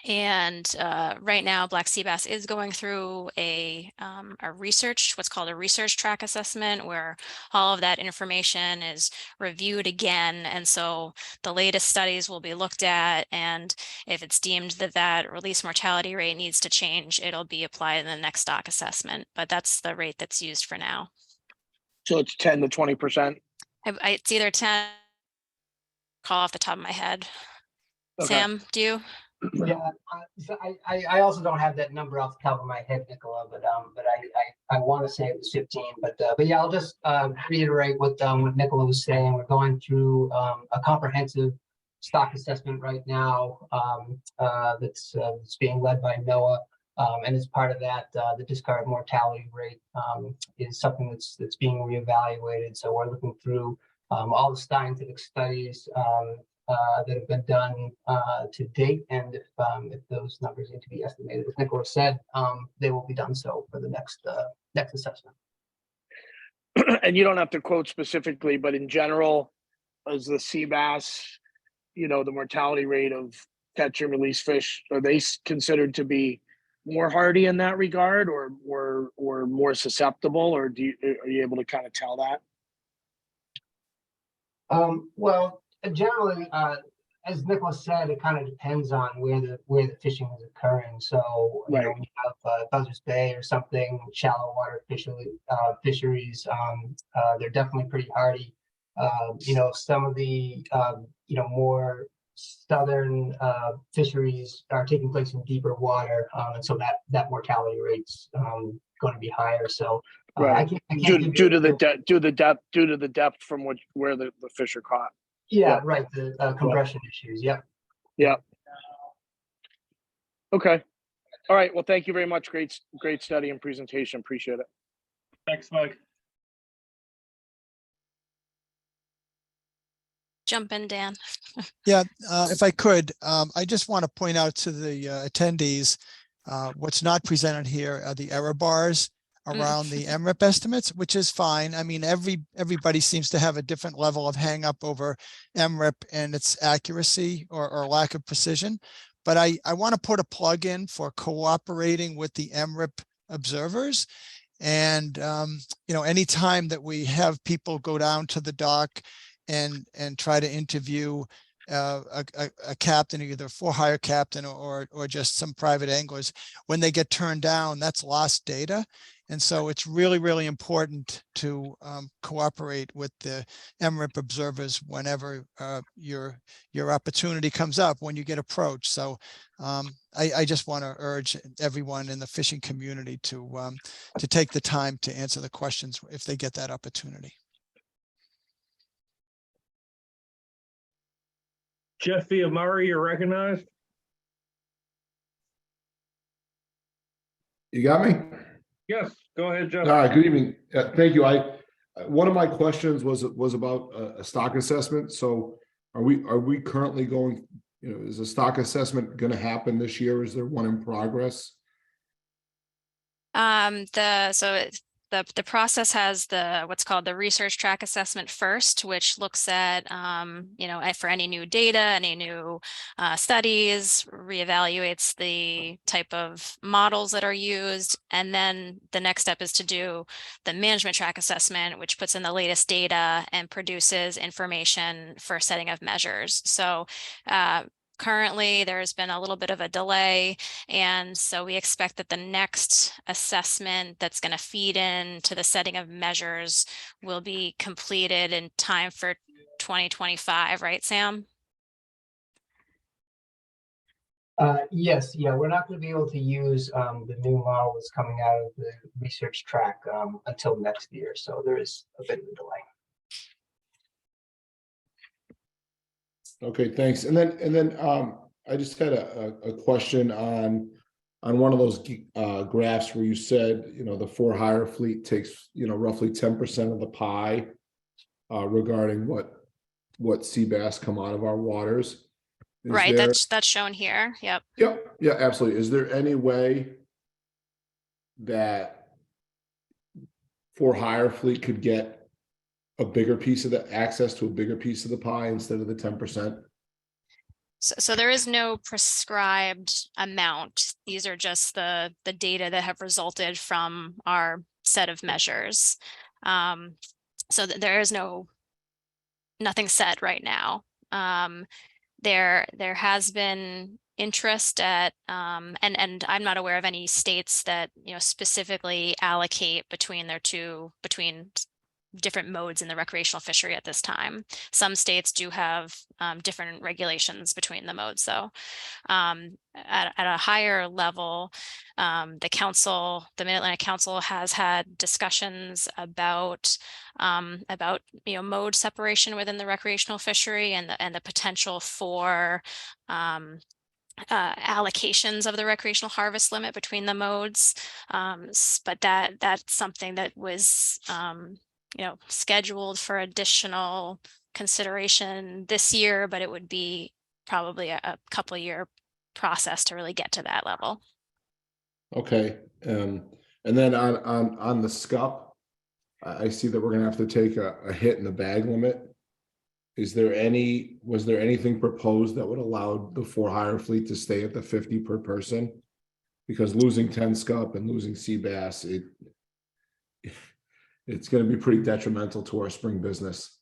And right now, black sea bass is going through a what's called a research track assessment, where all of that information is reviewed again. And so the latest studies will be looked at, and if it's deemed that release mortality rate needs to change, it'll be applied in the next stock assessment. But that's the rate that's used for now. So it's 10 to 20%. It's either 10, call off the top of my head. Okay. Sam, do you? Yeah, so I also don't have that number off the top of my head, Nicola, but I want to say it was 15, but yeah, I'll just reiterate what Nicola was saying. We're going through a comprehensive stock assessment right now that's being led by NOAA, and as part of that, the discard mortality rate is something that's being reevaluated. So we're looking through all the scientific studies that have been done to date, and if those numbers need to be estimated, as Nicholas said, they will be done so for the next assessment. And you don't have to quote specifically, but in general, as the sea bass, the mortality rate of catch and release fish, are they considered to be more hardy in that regard, or more susceptible, or are you able to kind of tell that? Well, generally, as Nicholas said, it kind of depends on where the fishing is occurring. So, Right. When you have Buzzards Bay or something, shallow water fisheries, they're definitely pretty hardy. Some of the more southern fisheries are taking place in deeper water, and so that mortality rate's going to be higher. So, Right. I can't due to the depth from where the fish are caught. Yeah, right. The compression issues. Yep. Yeah. Okay. All right. Well, thank you very much. Great study and presentation. Appreciate it. Thanks, Mike. Jump in, Dan. Yeah, if I could, I just want to point out to the attendees, what's not presented here are the error bars around the MRIP estimates, which is fine. I mean, everybody seems to have a different level of hang up over MRIP and its accuracy or lack of precision. But I want to put a plug in for cooperating with the MRIP observers. And, anytime that we have people go down to the dock and try to interview a captain, either for hire captain or just some private anglers, when they get turned down, that's lost data. And so it's really, really important to cooperate with the MRIP observers whenever your opportunity comes up, when you get approached. So I just want to urge everyone in the fishing community to take the time to answer the questions if they get that opportunity. Jeff Murray, you're recognized. You got me? Yes, go ahead, Jeff. All right, good evening. Thank you. One of my questions was about a stock assessment. So are we currently going, is a stock assessment going to happen this year? Is there one in progress? The the process has what's called the research track assessment first, which looks at, for any new data, any new studies, reevaluates the type of models that are used. And then the next step is to do the management track assessment, which puts in the latest data and produces information for setting of measures. So currently, there's been a little bit of a delay, and so we expect that the next assessment that's going to feed into the setting of measures will be completed in time for 2025, right, Sam? Yes, yeah, we're not going to be able to use the new model that's coming out of the research track until next year. So there is a bit of a delay. Okay, thanks. And then I just had a question on one of those graphs where you said, the for hire fleet takes, roughly 10% of the pie regarding what sea bass come out of our waters. Right, that's shown here. Yep. Yep. Yeah, absolutely. Is there any way that for hire fleet could get a bigger piece of the access to a bigger piece of the pie instead of the 10%? So there is no prescribed amount. These are just the data that have resulted from our set of measures. So there is nothing set right now. There has been interest at, and I'm not aware of any states that, specifically allocate between different modes in the recreational fishery at this time. Some states do have different regulations between the modes, though. At a higher level, the Mid-Atlantic Council has had discussions about mode separation within the recreational fishery and the potential for allocations of the recreational harvest limit between the modes. But that's something that was scheduled for additional consideration this year, but it would be probably a couple year process to really get to that level. Okay. And then on the Scup, I see that we're gonna have to take a hit in the bag limit. Was there anything proposed that would allow the for hire fleet to stay at the 50 per person? Because losing 10 Scup and losing sea bass, it's going to be pretty detrimental to our spring business.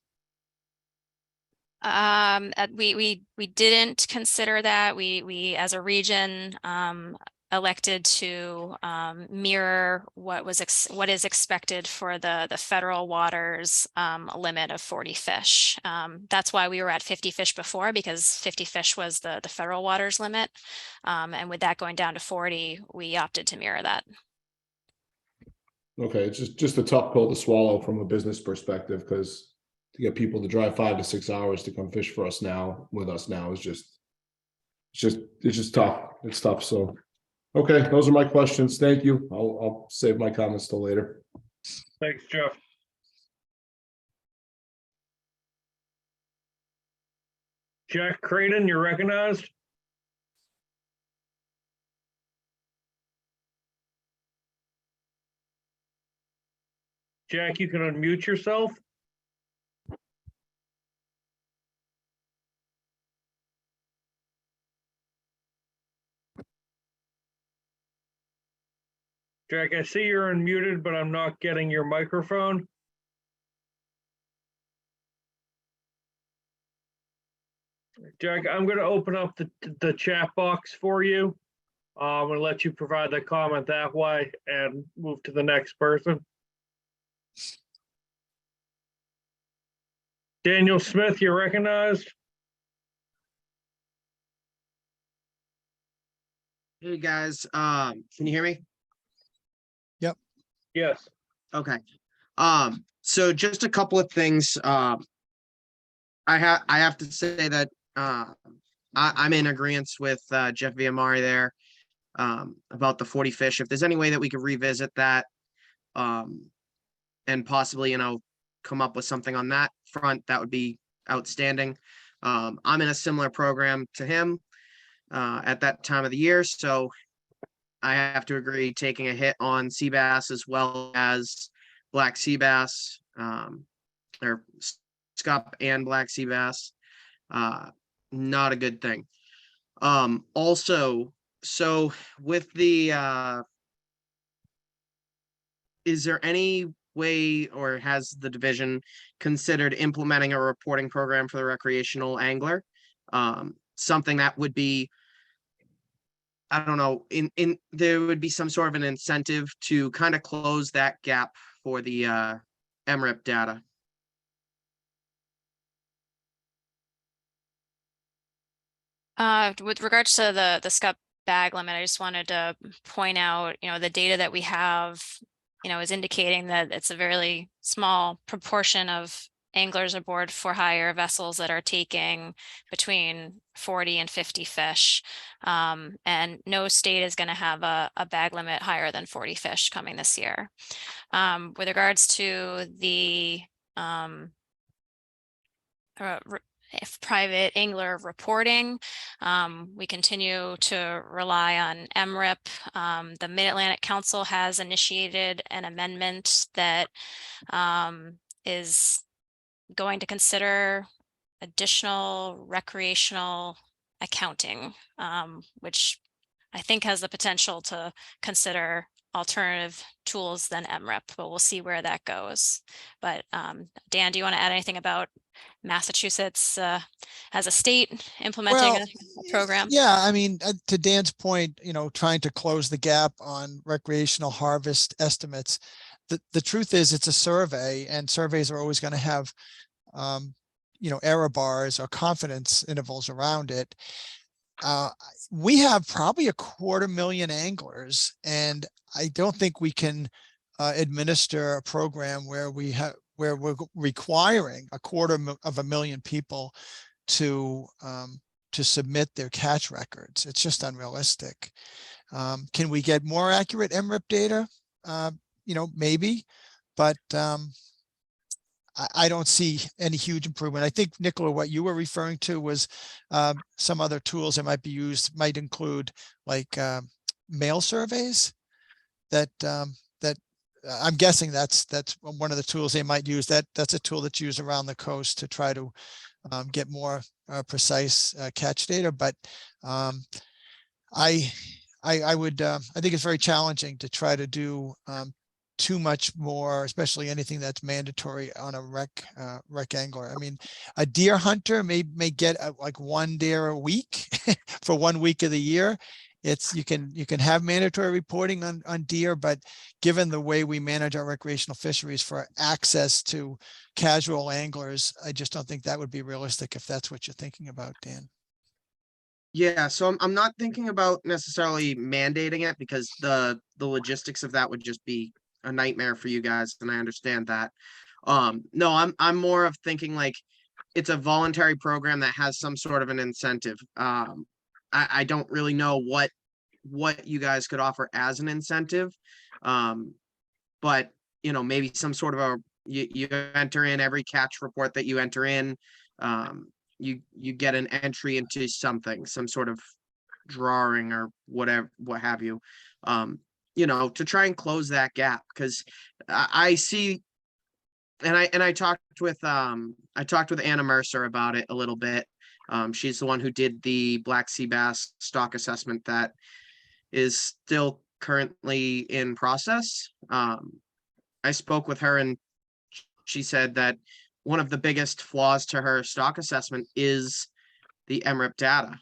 We didn't consider that. We as a region elected to mirror what is expected for the federal waters limit of 40 fish. That's why we were at 50 fish before, because 50 fish was the federal waters limit. And with that going down to 40, we opted to mirror that. Okay, it's just a tough pill to swallow from a business perspective, because to get people to drive 5 to 6 hours to come fish with us now is just tough. It's tough. So, okay, those are my questions. Thank you. I'll save my comments till later. Thanks, Jeff. Jack Creighton, you're recognized. Jack, you can unmute yourself. Jack, I see you're unmuted, but I'm not getting your microphone. Jack, I'm going to open up the chat box for you. I'm going to let you provide the comment that way and move to the next person. Daniel Smith, you're recognized. Hey guys, can you hear me? Yes. Okay. So just a couple of things. I have to say that I'm in agreement with Jeff Viamari there about the 40 fish. If there's any way that we could revisit that and possibly, come up with something on that front, that would be outstanding. I'm in a similar program to him at that time of the year, so I have to agree taking a hit on sea bass as well as black sea bass, or scup and black sea bass. Not a good thing. Also, so with the is there any way, or has the division considered implementing a reporting program for the recreational angler? Something that would be, I don't know, in there would be some sort of an incentive to kind of close that gap for the MRIP data. With regards to the Scup bag limit, I just wanted to point out, the data that we have, is indicating that it's a very small proportion of anglers aboard for hire vessels that are taking between 40 and 50 fish. And no state is going to have a bag limit higher than 40 fish coming this year. With regards to the if private angler reporting, we continue to rely on MRIP. The Mid-Atlantic Council has initiated an amendment that is going to consider additional recreational accounting, which I think has the potential to consider alternative tools than MRIP, but we'll see where that goes. But Dan, do you want to add anything about Massachusetts as a state implementing Well, a program? Yeah, I mean, to Dan's point, trying to close the gap on recreational harvest estimates. The truth is it's a survey, and surveys are always going to have, error bars or confidence intervals around it. We have probably 250,000 anglers, and I don't think we can administer a program where we're requiring 250,000 people to submit their catch records. It's just unrealistic. Can we get more accurate MRIP data? Maybe, but I don't see any huge improvement. I think, Nicola, what you were referring to was some other tools that might be used, might include like mail surveys that I'm guessing that's one of the tools they might use. That's a tool that's used around the coast to try to get more precise catch data. But I think it's very challenging to try to do too much more, especially anything that's mandatory on a rec angler. I mean, a deer hunter may get like one deer a week for 1 week of the year. You can have mandatory reporting on deer, but given the way we manage our recreational fisheries for access to casual anglers, I just don't think that would be realistic if that's what you're thinking about, Dan. Yeah, so I'm not thinking about necessarily mandating it, because the logistics of that would just be a nightmare for you guys, and I understand that. No, I'm more of thinking like it's a voluntary program that has some sort of an incentive. I don't really know what you guys could offer as an incentive. But maybe some sort of you enter in every catch report that you enter in, you get an entry into something, some sort of drawing or whatever, what have you, to try and close that gap. Because I see, and I talked with Anna Mercer about it a little bit. She's the one who did the Black Sea Bass stock assessment that is still currently in process. I spoke with her, and she said that one of the biggest flaws to her stock assessment is the MRIP data.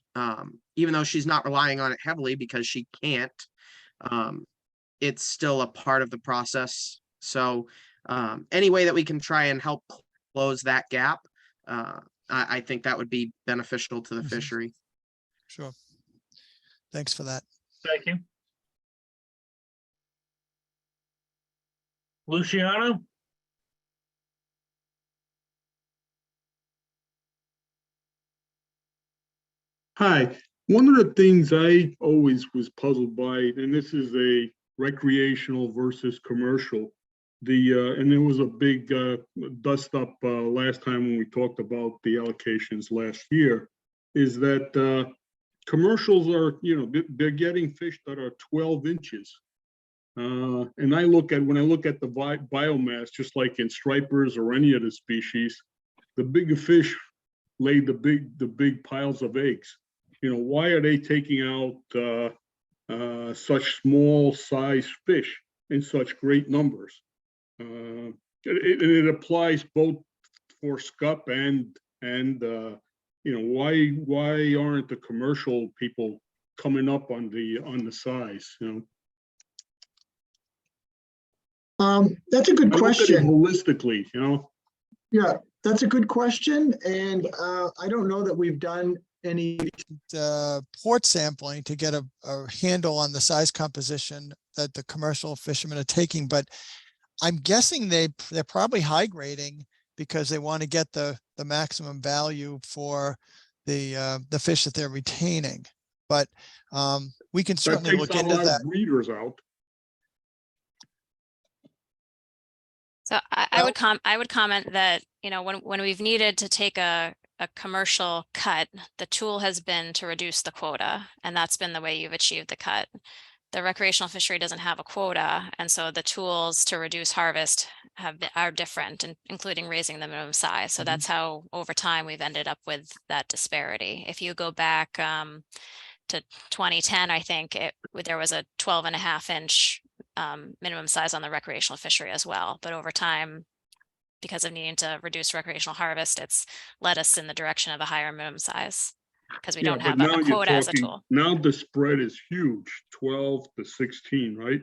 Even though she's not relying on it heavily because she can't, it's still a part of the process. So any way that we can try and help close that gap, I think that would be beneficial to the fishery. Sure. Thanks for that. Thank you. Luciano? Hi, one of the things I always was puzzled by, and this is a recreational versus commercial, and there was a big dust up last time when we talked about the allocations last year, is that commercials are, they're getting fish that are 12 inches. And when I look at the biomass, just like in stripers or any other species, the bigger fish lay the big piles of eggs. You know, why are they taking out such small size fish in such great numbers? It applies both for scup and you know, why aren't the commercial people coming up on the size, you know? That's a good I look at it question. holistically, you know? Yeah, that's a good question. And I don't know that we've done any. Port sampling to get a handle on the size composition that the commercial fishermen are taking, but I'm guessing they're probably high grading because they want to get the maximum value for the fish that they're retaining. But we can That certainly takes look a into lot that. of breeders out. So I would comment that, you know, when we've needed to take a commercial cut, the tool has been to reduce the quota, and that's been the way you've achieved the cut. The recreational fishery doesn't have a quota, and so the tools to reduce harvest are different, including raising the minimum size. So that's how over time we've ended up with that disparity. If you go back to 2010, I think there was a 12.5-inch minimum size on the recreational fishery as well. But over time, because of needing to reduce recreational harvest, it's led us in the direction of a higher minimum size because we don't have a quota as a tool. Now the spread is huge, 12 to 16, right?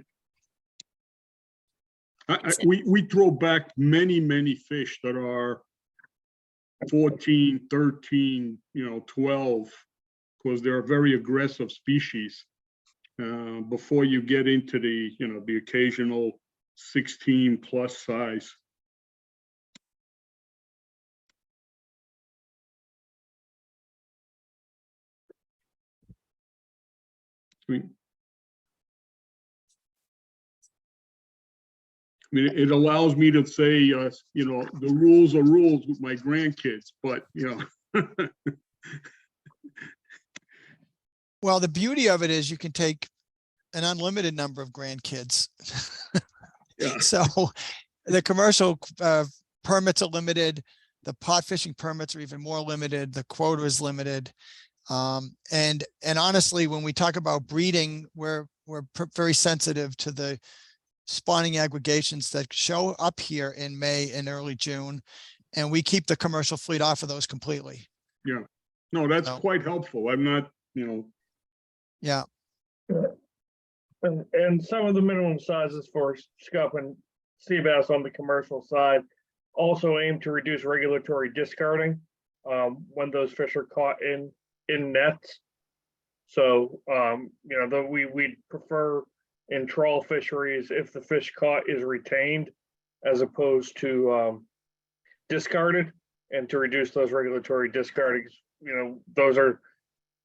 We throw back many fish that are 14, 13, you know, 12, because they're a very aggressive species. Before you get into the, you know, the occasional 16 plus size. I mean, it allows me to say, you know, the rules are rules with my grandkids, but, you know. Well, the beauty of it is you can take an unlimited number of grandkids. Yeah. So the commercial permits are limited. The pot fishing permits are even more limited. The quota is limited. And honestly, when we talk about breeding, we're very sensitive to the spawning aggregations that show up here in May and early June, and we keep the commercial fleet off of those completely. Yeah, no, that's So, quite helpful. I'm not, you know. yeah. And some of the minimum sizes for scup and sea bass on the commercial side also aim to reduce regulatory discarding when those fish are caught in nets. So, you know, we prefer in trawl fisheries if the fish caught is retained as opposed to discarded, and to reduce those regulatory discardings. You know, those are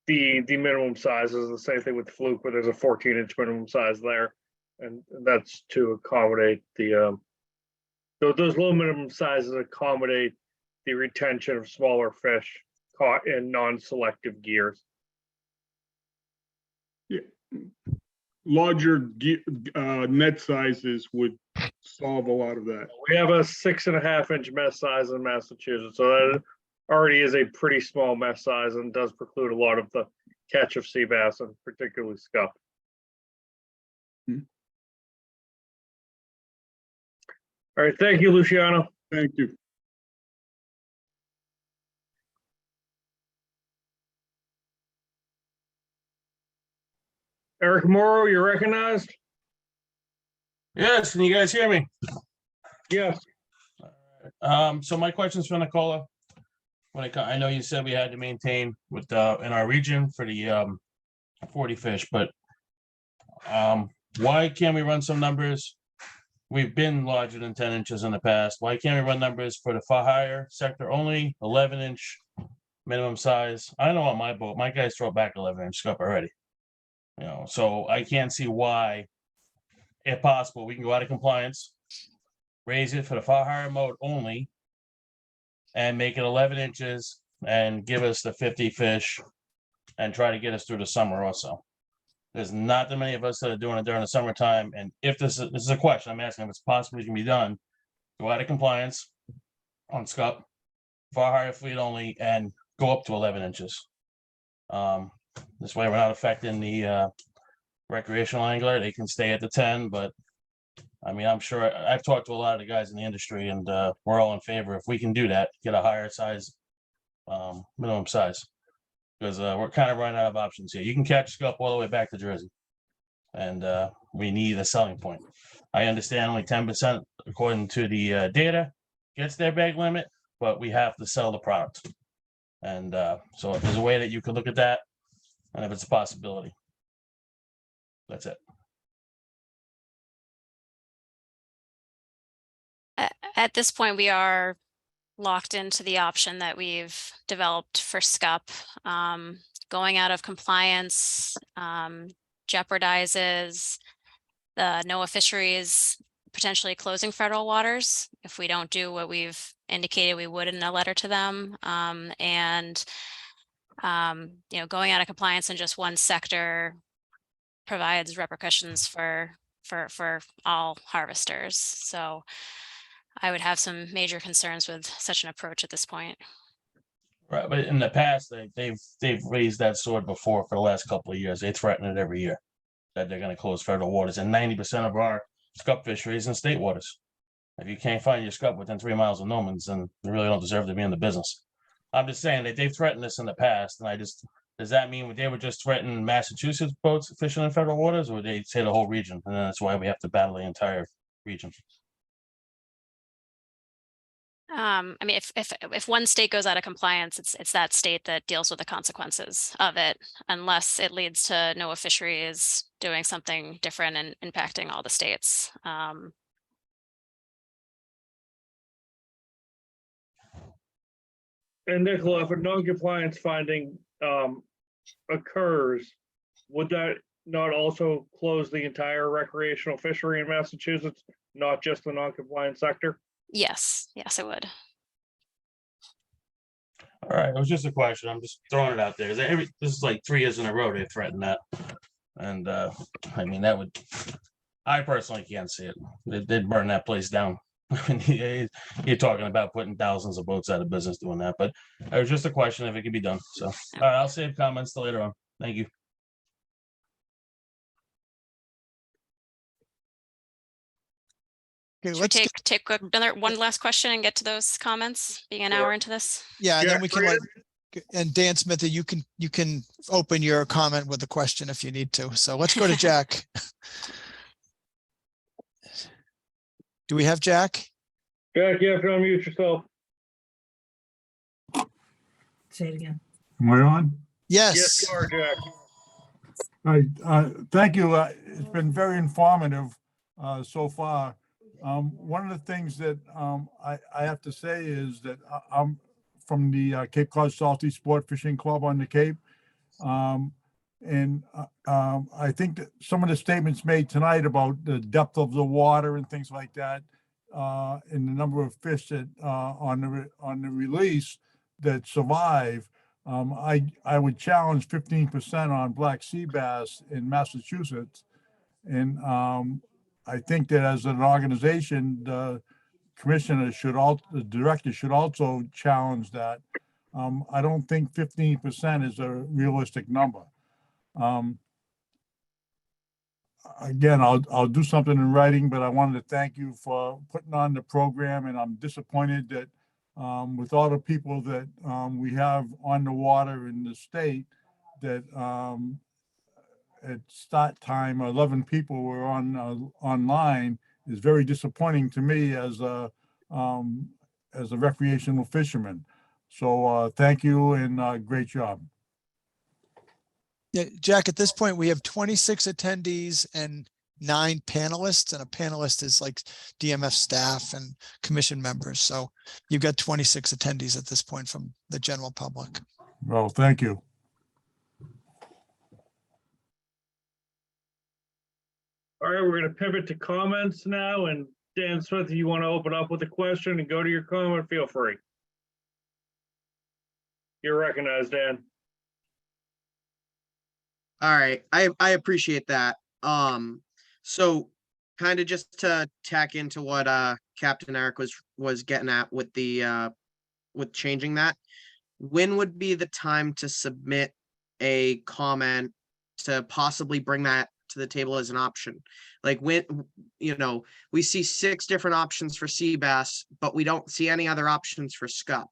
the minimum sizes. The same thing with fluke, where there's a 14-inch minimum size there, and that's to accommodate the those low minimum sizes accommodate the retention of smaller fish caught in non-selective gears. Yeah. Larger net sizes would solve a lot of that. We have a 6.5-inch mesh size in Massachusetts, so that already is a pretty small mesh size and does preclude a lot of the catch of sea bass and particularly scup. All right, thank you, Luciano. Thank you. Eric Morrow, you're recognized. Yes, can you guys hear me? Yes. So my question's for Nicola. I know you said we had to maintain with in our region for the 40 fish, but why can't we run some numbers? We've been larger than 10 inches in the past. Why can't we run numbers for the far higher sector only, 11-inch minimum size? I know on my boat, my guys throw back 11-inch scup already. You know, so I can't see why, if possible, we can go out of compliance, raise it for the far higher mode only, and make it 11 inches and give us the 50 fish and try to get us through the summer also. There's not that many of us that are doing it during the summertime. And if this is a question I'm asking, if it's possibly can be done, go out of compliance on Scup, far higher fleet only, and go up to 11 inches. This way we're not affecting the recreational angler. They can stay at the 10, but I mean, I'm sure I've talked to a lot of the guys in the industry, and we're all in favor if we can do that, get a higher size, minimum size, because we're kind of running out of options here. You can catch Scup all the way back to Jersey, and we need a selling point. I understand only 10%, according to the data, gets their bag limit, but we have to sell the product. And so if there's a way that you could look at that, and if it's a possibility, that's it. At this point, we are locked into the option that we've developed for Scup. Going out of compliance jeopardizes the NOAA fisheries potentially closing federal waters if we don't do what we've indicated we would in a letter to them. You know, going out of compliance in just one sector provides repercussions for all harvesters. So I would have some major concerns with such an approach at this point. Right, but in the past, they've raised that sword before for the last couple of years. They threaten it every year that they're going to close federal waters, and 90% of our Scup fisheries in state waters. If you can't find your Scup within 3 miles of Nomans, then you really don't deserve to be in the business. I'm just saying that they've threatened this in the past, and does that mean they would just threaten Massachusetts boats fishing in federal waters, or would they say the whole region, and then that's why we have to battle the entire region? I mean, if one state goes out of compliance, it's that state that deals with the consequences of it, unless it leads to NOAA fisheries doing something different and impacting all the states. And Nicola, if a non-compliance finding occurs, would that not also close the entire recreational fishery in Massachusetts, not just the non-compliant sector? Yes, it would. All right, it was just a question. I'm just throwing it out there. This is like 3 years in a row they threatened that, and I mean I personally can't see it. They'd burn that place down. You're talking about putting thousands of boats out of business doing that, but it was just a question if it could be done. So, all right, I'll save comments till later on. Thank you. Okay, Should we let's take one last question and get to those comments, being an hour into this? yeah, and then Yeah, we can and Dan Smithy, you can open your comment with a question if you need to. So let's go to Jack. Do we have Jack? Jack, you have to unmute yourself. Say it again. Am I on? Yes, Yes. you are, Jack. Thank you. It's been very informative so far. One of the things that I have to say is that I'm from the Cape Cod Salty Sport Fishing Club on the Cape. And I think that some of the statements made tonight about the depth of the water and things like that, and the number of fish that on the release that survive, I would challenge 15% on black sea bass in Massachusetts. And I think that as an organization, the director should also challenge that. I don't think 15% is a realistic number. Again, I'll do something in writing, but I wanted to thank you for putting on the program, and I'm disappointed that with all the people that we have on the water in the state, that at start time, 11 people were online is very disappointing to me as a recreational fisherman. So thank you and great job. Yeah, Jack, at this point, we have 26 attendees and 9 panelists, and a panelist is like DMF staff and commission members. So you've got 26 attendees at this point from the general public. Well, thank you. All right, we're going to pivot to comments now. And Dan Smith, if you want to open up with a question and go to your comment, feel free. You're recognized, Dan. All right, I appreciate that. So kind of just to tack into what Captain Eric was getting at with the with changing that, when would be the time to submit a comment to possibly bring that to the table as an option? Like when, we see 6 different options for sea bass, but we don't see any other options for scup.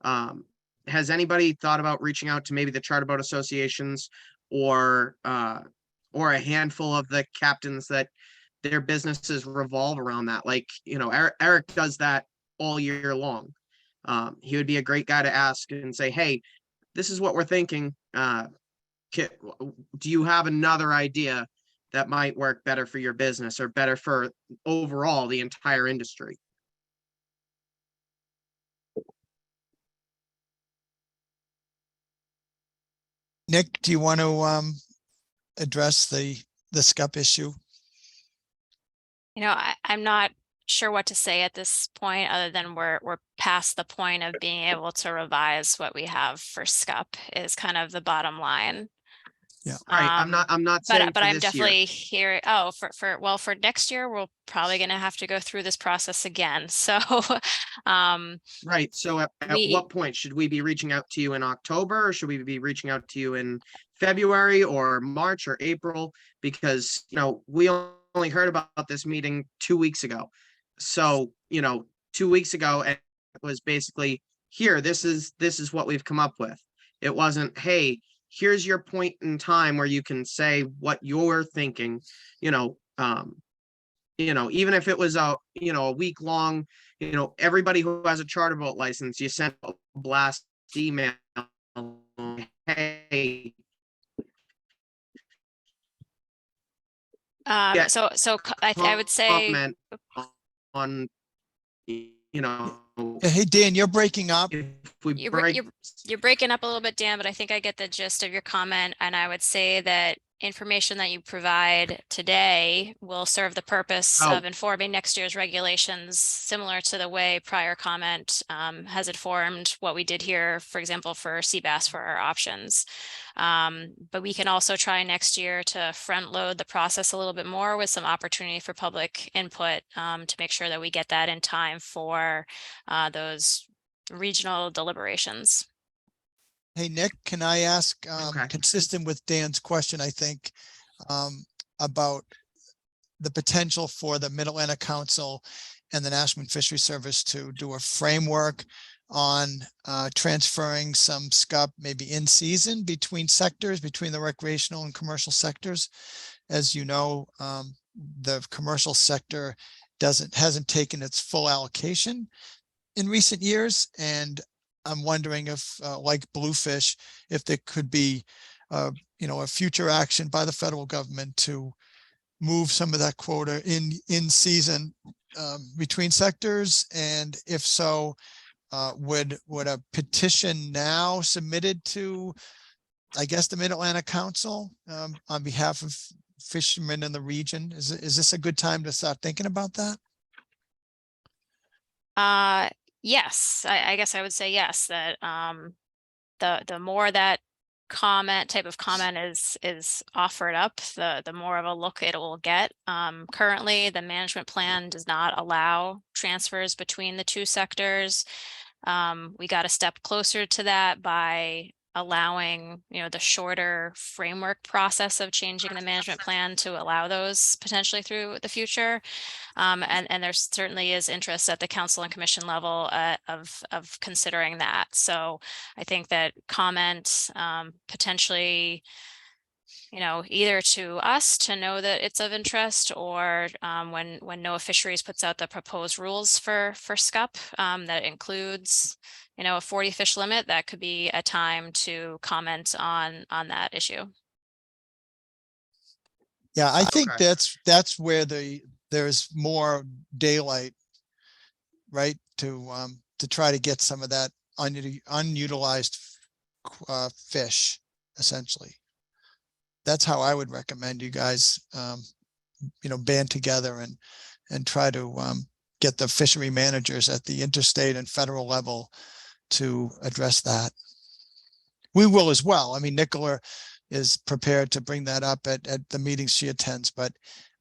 Has anybody thought about reaching out to maybe the charter boat associations or a handful of the captains that their businesses revolve around that? Like, Eric does that all year long. He would be a great guy to ask and say, hey, this is what we're thinking. Do you have another idea that might work better for your business or better for overall the entire industry? Nick, do you want to address the scup issue? I'm not sure what to say at this point, other than we're past the point of being able to revise what we have for scup is kind of the bottom line. Yeah. Right. I'm not saying But for I'm this year. definitely here. For next year, we're probably going to have to go through this process again. So, Right. So at we- what point should we be reaching out to you in October, or should we be reaching out to you in February or March or April? Because, we only heard about this meeting 2 weeks ago. So, 2 weeks ago, it was basically, here, this is what we've come up with. It wasn't, hey, here's your point in time where you can say what you're thinking, even if it was a week long, everybody who has a charter boat license, you sent a blast email, hey. Yeah, so I would say, comment on, Hey, Dan, you're breaking up. if we You're, break. you're breaking up a little bit, Dan, but I think I get the gist of your comment. And I would say that information that you provide today will serve the purpose Oh. of informing next year's regulations, similar to the way prior comment has informed what we did here, for example, for sea bass for our options. But we can also try next year to front load the process a little bit more with some opportunity for public input to make sure that we get that in time for those regional deliberations. Hey, Nick, can I ask, Okay. consistent with Dan's question, I think, about the potential for the Mid-Atlantic Council and the National Fisheries Service to do a framework on transferring some scup maybe in season between sectors, between the recreational and commercial sectors. As you know, the commercial sector hasn't taken its full allocation in recent years, and I'm wondering if, like Bluefish, if there could be, a future action by the federal government to move some of that quota in season between sectors, and if so, would a petition now submitted to, I guess, the Mid-Atlantic Council on behalf of fishermen in the region? Is this a good time to start thinking about that? Yes, I guess I would say yes, that the more that type of comment is offered up, the more of a look it will get. Currently, the management plan does not allow transfers between the two sectors. We got a step closer to that by allowing, the shorter framework process of changing the management plan to allow those potentially through the future. And there certainly is interest at the council and commission level of considering that. So I think that comment potentially, either to us to know that it's of interest, or when NOAA Fisheries puts out the proposed rules for scup that includes, a 40 fish limit, that could be a time to comment on that issue. Yeah, I think Okay. that's where there's more daylight, right? To try to get some of that unutilized fish, essentially. That's how I would recommend you guys, band together and try to get the fishery managers at the interstate and federal level to address that. We will as well. I mean, Nicola is prepared to bring that up at the meetings she attends. But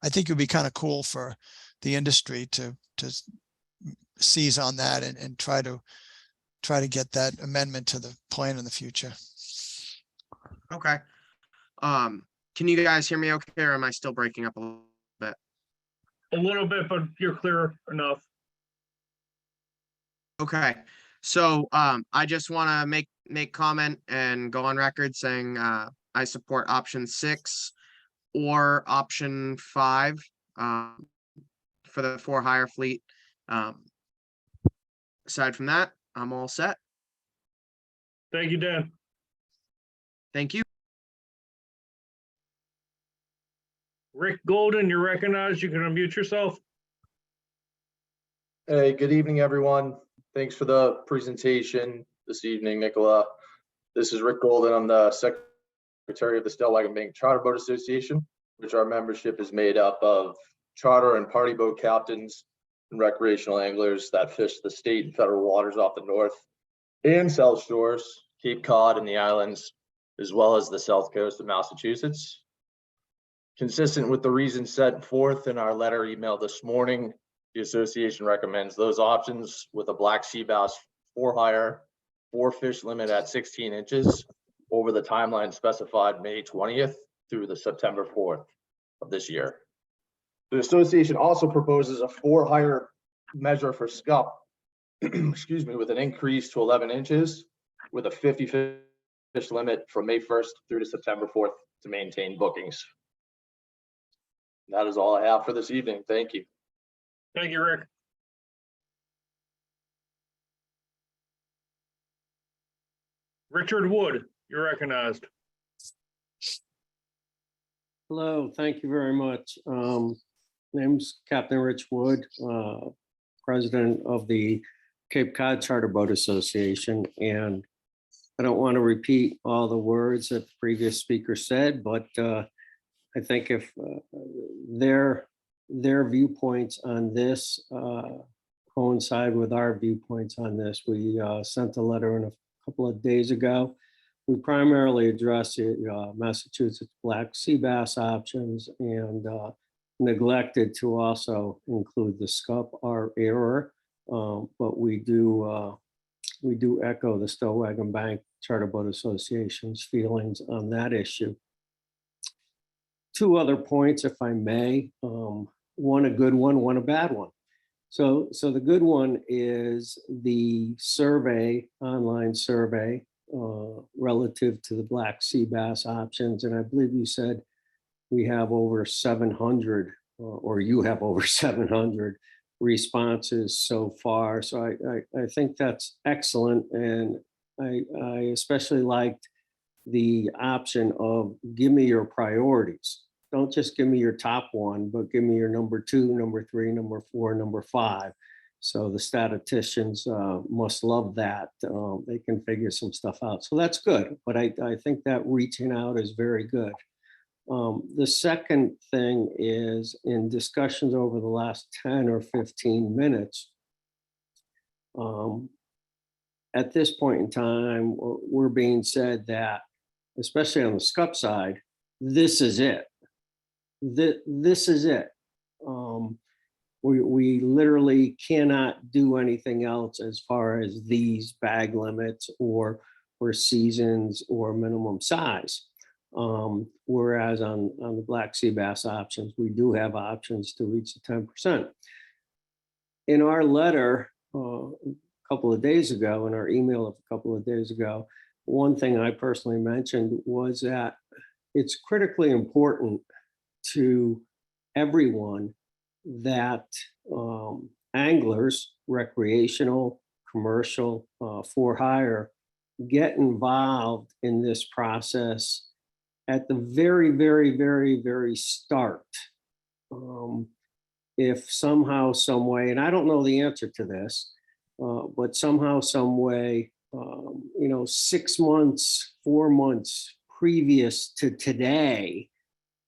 I think it would be kind of cool for the industry to seize on that and try to get that amendment to the plan in the future. Okay. Can you guys hear me okay, or am I still breaking up a little bit? A little bit, but you're clear enough. Okay, so I just want to make comment and go on record saying I support option 6 or option 5 for the for hire fleet. Aside from that, I'm all set. Thank you, Dan. Thank you. Rick Golden, you're recognized. You can unmute yourself. Hey, good evening, everyone. Thanks for the presentation this evening, Nicola. This is Rick Golden. I'm the Secretary of the Stellwagen Bank Charter Boat Association, which our membership is made up of charter and party boat captains and recreational anglers that fish the state and federal waters off the north and south shores, Cape Cod and the islands, as well as the south coast of Massachusetts. Consistent with the reasons set forth in our letter emailed this morning, the association recommends those options with a black sea bass for hire, 4 fish limit at 16 inches over the timeline specified May 20th through the September 4th of this year. The association also proposes a for hire measure for Scup, excuse me, with an increase to 11 inches with a 50 fish limit from May 1st through to September 4th to maintain bookings. That is all I have for this evening. Thank you. Thank you, Rick. Richard Wood, you're recognized. Hello, thank you very much. Name's Captain Rich Wood, president of the Cape Cod Charter Boat Association. And I don't want to repeat all the words that the previous speaker said, but I think if their viewpoints on this coincide with our viewpoints on this, we sent a letter in a couple of days ago. We primarily addressed Massachusetts black sea bass options and neglected to also include the Scup, our error. But we do echo the Stellwagen Bank Charter Boat Association's feelings on that issue. 2 other points, if I may. One a good one a bad one. So the good one is the survey, online survey, relative to the black sea bass options. And I believe you said we have over 700, or you have over 700 responses so far. So I think that's excellent. And I especially liked the option of give me your priorities. Don't just give me your top one, but give me your number 2, number 3, number 4, number 5. So the statisticians must love that. They can figure some stuff out. So that's good. But I think that reaching out is very good. The second thing is in discussions over the last 10 or 15 minutes, at this point in time, we're being said that, especially on the Scup side, this is it. This is it. We literally cannot do anything else as far as these bag limits or seasons or minimum size. Whereas on the black sea bass options, we do have options to reach the 10%. In our letter a couple of days ago, in our email of a couple of days ago, one thing I personally mentioned was that it's critically important to everyone that anglers, recreational, commercial, for hire, get involved in this process at the very, very, very, very start. If somehow, some way, and I don't know the answer to this, but somehow, some way, 6 months, 4 months previous to today,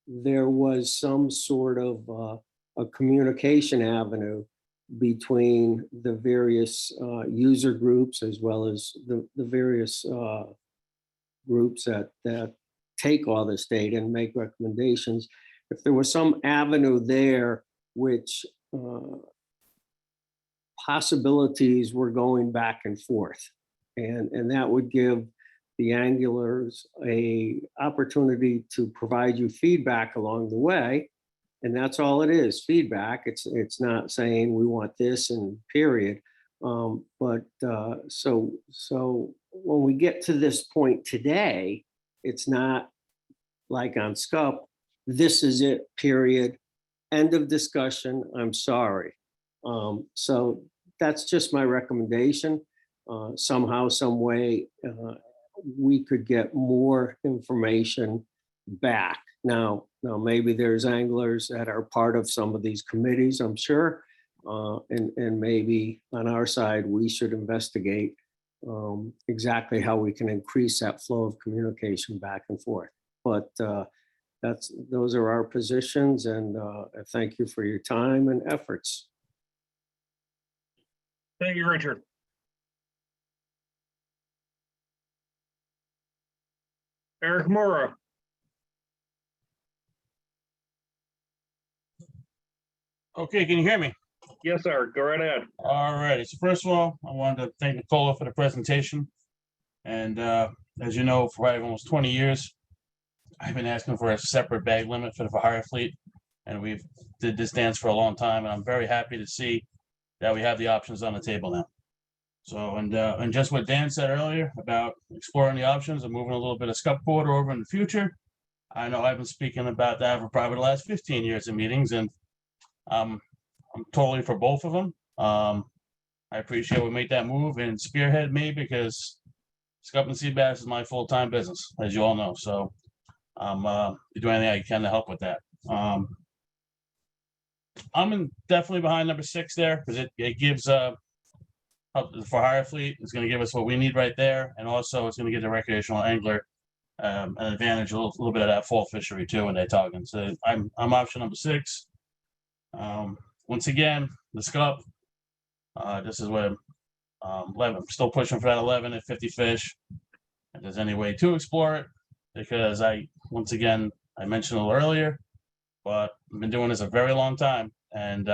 there was some sort of a communication avenue between the various user groups as well as the various groups that take all this data and make recommendations. If there was some avenue there which possibilities were going back and forth, and that would give the anglers a opportunity to provide you feedback along the way. And that's all it is, feedback. It's not saying we want this and period. So when we get to this point today, it's not like on Scup, this is it, period, end of discussion, I'm sorry. So that's just my recommendation. Somehow, some way, we could get more information back. Now maybe there's anglers that are part of some of these committees, I'm sure. And maybe on our side, we should investigate exactly how we can increase that flow of communication back and forth. But those are our positions, and I thank you for your time and efforts. Thank you, Richard. Eric Mora. Okay, can you hear me? Yes, sir. Go right ahead. All righty. So first of all, I wanted to thank Nicola for the presentation. And as you know, for almost 20 years, I've been asking for a separate bag limit for the hire fleet. And we've did this dance for a long time. And I'm very happy to see that we have the options on the table now. So, and just what Dan said earlier about exploring the options and moving a little bit of Scup border over in the future. I know I've been speaking about that for probably the last 15 years in meetings, and I'm totally for both of them. I appreciate we make that move and spearhead me, because Scup and sea bass is my full-time business, as you all know. So I'm doing anything I can to help with that. I'm definitely behind number 6 there, because it gives for hire fleet, it's going to give us what we need right there, and also it's going to give the recreational angler an advantage, a little bit of that fall fishery too when they're talking. So I'm option number 6. Once again, the Scup. This is where 11. I'm still pushing for that 11 at 50 fish. If there's any way to explore it, because once again, I mentioned a little earlier, but I've been doing this a very long time, and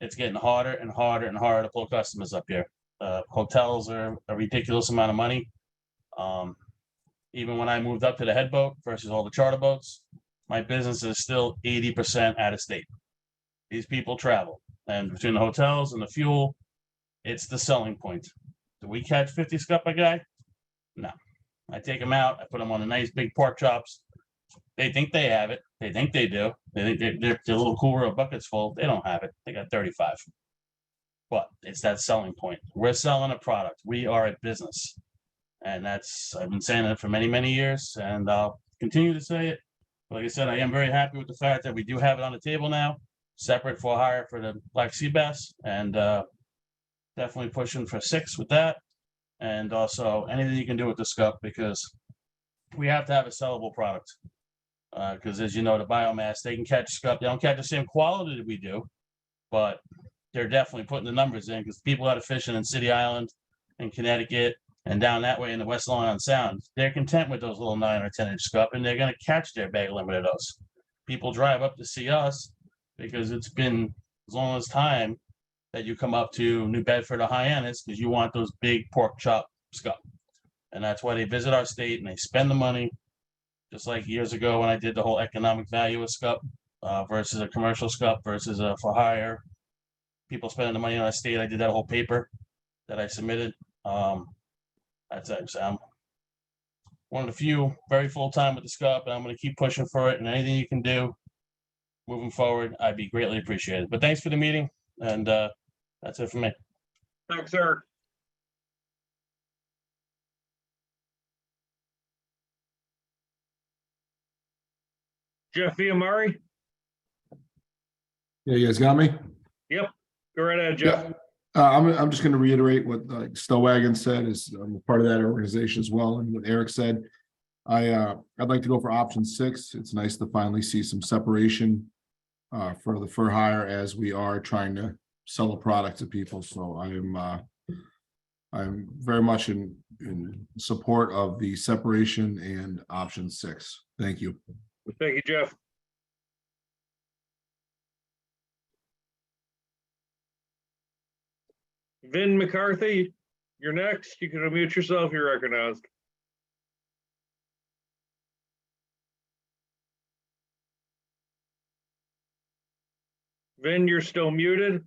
it's getting harder and harder and harder to pull customers up here. Hotels are a ridiculous amount of money. Even when I moved up to the head boat versus all the charter boats, my business is still 80% out of state. These people travel, and between the hotels and the fuel, it's the selling point. Do we catch 50 Scup a guy? No. I take them out. I put them on the nice big pork chops. They think they have it. They think they do. They think they're little cooler buckets full. They don't have it. They got 35. But it's that selling point. We're selling a product. We are a business. And I've been saying it for many, many years, and I'll continue to say it. Like I said, I am very happy with the fact that we do have it on the table now, separate for hire for the black sea bass, and definitely pushing for 6 with that. And also anything you can do with the Scup, because we have to have a sellable product. Because as you know, the biomass, they can catch Scup. They don't catch the same quality that we do, but they're definitely putting the numbers in, because people out of fishing in City Island and Connecticut and down that way in the West Long Island Sound, they're content with those little 9 or 10 inch Scup, and they're going to catch their bag limit of those. People drive up to see us because it's been as long as time that you come up to New Bedford or Hyannis, because you want those big pork chop Scup. And that's why they visit our state and they spend the money. Just like years ago when I did the whole economic value of Scup versus a commercial Scup versus a for hire. People spending the money on our state. I did that whole paper that I submitted. That's it. So I'm one of the few very full time with the Scup, and I'm going to keep pushing for it. And anything you can do moving forward, I'd be greatly appreciated. But thanks for the meeting, and that's it for me. Thanks, Eric. Jeff Viamari? Yeah, you guys got me? Yep. Go right ahead, Jeff. Yeah. I'm just going to reiterate what Stowwagon said, is I'm part of that organization as well, and what Eric said. I'd like to go for option 6. It's nice to finally see some separation for the fur hire as we are trying to sell a product to people. So I am I'm very much in support of the separation and option 6. Thank you. Thank you, Jeff. Vin McCarthy, you're next. You can unmute yourself. You're recognized. Vin, you're still muted.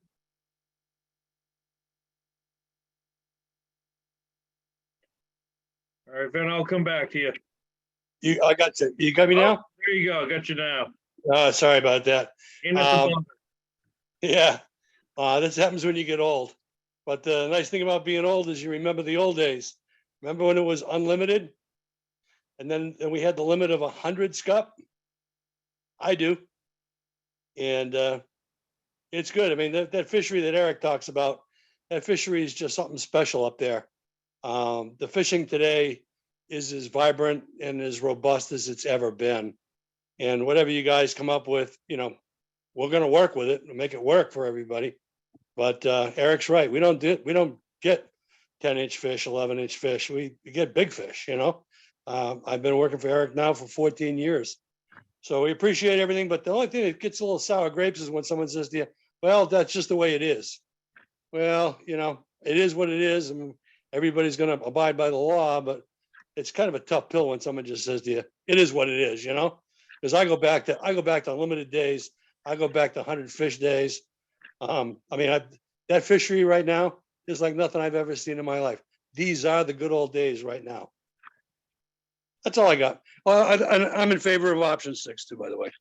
All right, Vin, I'll come back to you. I got you. You got me now? Oh, there you go. Got you now. Sorry about that. Ain't nothing bumper. Yeah, this happens when you get old. But the nice thing about being old is you remember the old days. Remember when it was unlimited? And then we had the limit of 100 scup? I do. And it's good. I mean, that fishery that Eric talks about, that fishery is just something special up there. The fishing today is as vibrant and as robust as it's ever been. And whatever you guys come up with, you know, we're going to work with it and make it work for everybody. But Eric's right. We don't get 10-inch fish, 11-inch fish. We get big fish, you know. I've been working for Eric now for 14 years. So we appreciate everything. But the only thing that gets a little sour grapes is when someone says to you, well, that's just the way it is. Well, you know, it is what it is. And everybody's going to abide by the law. But it's kind of a tough pill when someone just says to you, it is what it is, you know. Because I go back to limited days. I go back to 100 fish days. I mean, that fishery right now is like nothing I've ever seen in my life. These are the good old days right now. That's all I got. Well, I'm in favor of option 6 too, by the way.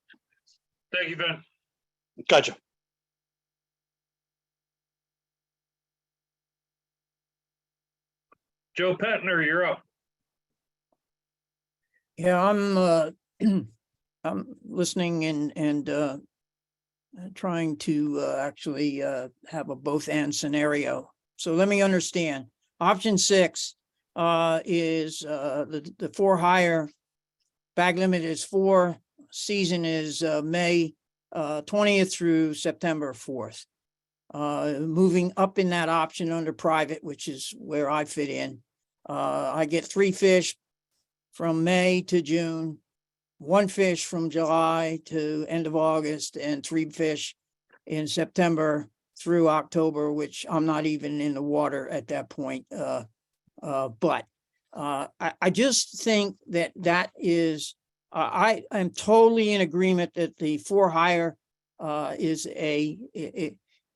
Thank you, Ben. Gotcha. Joe Petner, you're up. Yeah, I'm listening and trying to actually have a both and scenario. So let me understand. Option 6 is the for hire bag limit is 4, season is May 20th through September 4th. Moving up in that option under private, which is where I fit in. I get 3 fish from May to June, 1 fish from July to end of August, and 3 fish in September through October, which I'm not even in the water at that point. But I just think that is, I am totally in agreement that the for hire is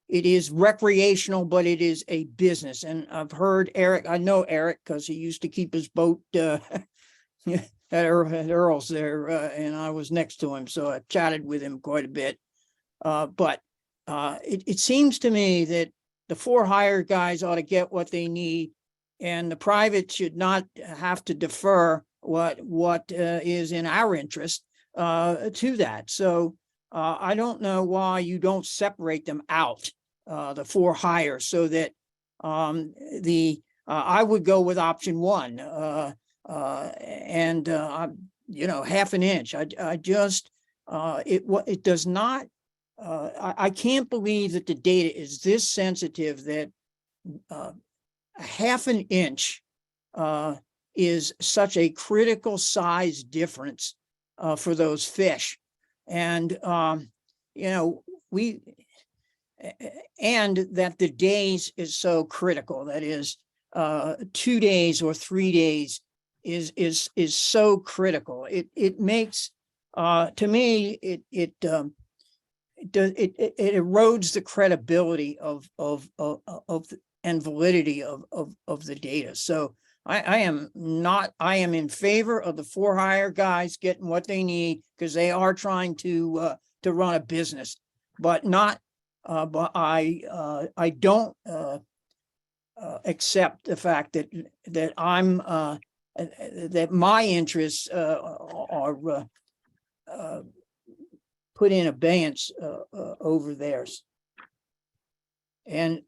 it is recreational, but it is a business. And I've heard Eric, I know Eric because he used to keep his boat at Earl's there, and I was next to him, so I chatted with him quite a bit. But it seems to me that the for hire guys ought to get what they need, and the private should not have to defer what is in our interest to that. So I don't know why you don't separate them out, the for hire, so that I would go with option 1. And you know, 1/2 inch. I just it does not. I can't believe that the data is this sensitive that 1/2 inch is such a critical size difference for those fish, and you know, and that the days is so critical. That is 2 days or 3 days is so critical. It makes to me it erodes the credibility of and validity of the data. So I am in favor of the for hire guys getting what they need, because they are trying to run a business, but not but I don't accept the fact that I'm that my interests are put in abeyance over theirs. And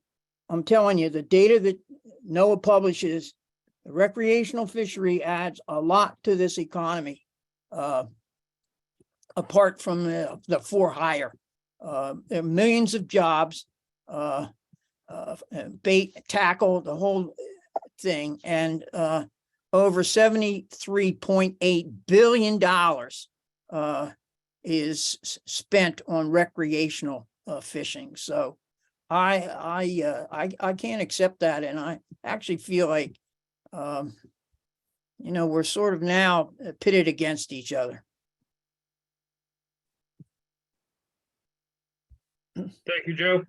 I'm telling you, the data that NOAA publishes, the recreational fishery adds a lot to this economy, apart from the for hire. There are millions of jobs, bait, tackle, the whole thing, and over $73.8 billion is spent on recreational fishing. So I can't accept that, and I actually feel like we're sort of now pitted against each other. Thank you, Joe.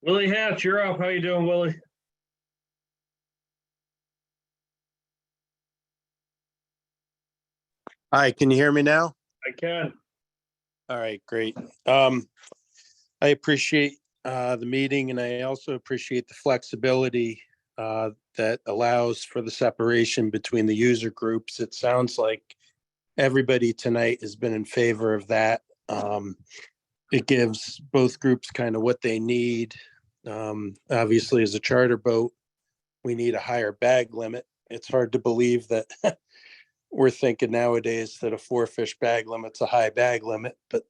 Willie Hatch, you're up. How you doing, Willie? Hi, can you hear me now? I can. All right, great. I appreciate the meeting, and I also appreciate the flexibility that allows for the separation between the user groups. It sounds like everybody tonight has been in favor of that. It gives both groups kind of what they need. Obviously, as a charter boat, we need a higher bag limit. It's hard to believe that we're thinking nowadays that a 4-fish bag limit's a high bag limit, but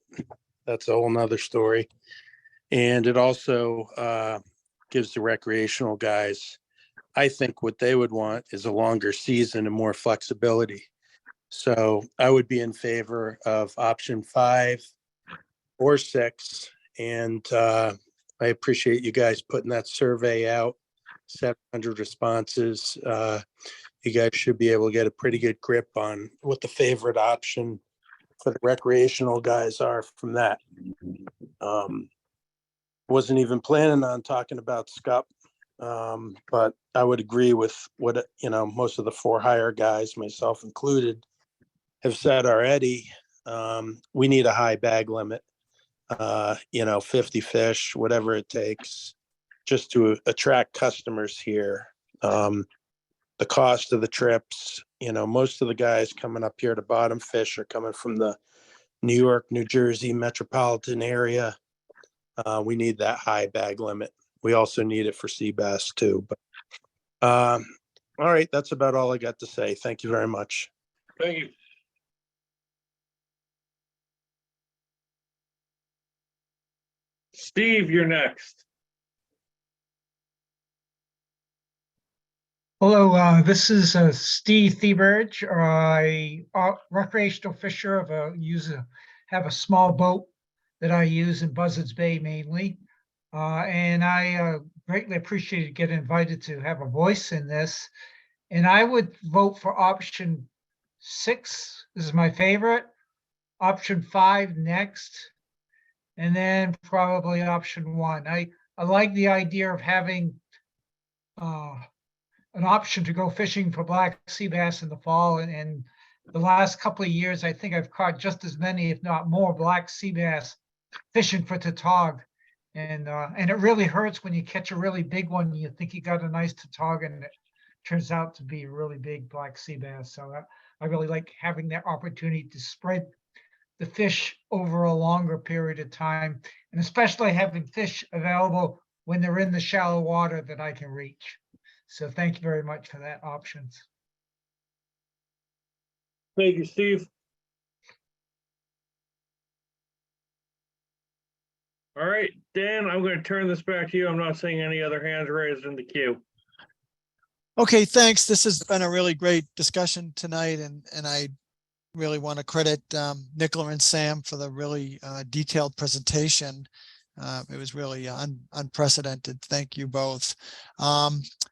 that's a whole nother story. And it also gives the recreational guys, I think what they would want is a longer season and more flexibility. So I would be in favor of option 5 or 6. And I appreciate you guys putting that survey out, 700 responses. You guys should be able to get a pretty good grip on what the favorite option for the recreational guys are from that. Wasn't even planning on talking about Scup, but I would agree with what, most of the for-hire guys, myself included, have said already. We need a high bag limit, 50 fish, whatever it takes, just to attract customers here. The cost of the trips, most of the guys coming up here to bottom fish are coming from the New York, New Jersey metropolitan area. We need that high bag limit. We also need it for sea bass too. But all right, that's about all I got to say. Thank you very much. Thank you. Steve, you're next. Hello, this is Steve Theberge, a recreational fisher have a small boat that I use in Buzzards Bay mainly. And I greatly appreciate getting invited to have a voice in this. And I would vote for option 6. This is my favorite. Option 5 next. And then probably option 1. I like the idea of having an option to go fishing for black sea bass in the fall. And the last couple of years, I think I've caught just as many, if not more, black sea bass fishing for tautog. And it really hurts when you catch a really big one. You think you got a nice tautog, and it turns out to be a really big black sea bass. So I really like having that opportunity to spread the fish over a longer period of time, and especially having fish available when they're in the shallow water that I can reach. So thank you very much for that options. Thank you, Steve. All right, Dan, I'm going to turn this back to you. I'm not seeing any other hands raised in the queue. Okay, thanks. This has been a really great discussion tonight, and I really want to credit Nicola and Sam for the really detailed presentation. It was really unprecedented. Thank you both.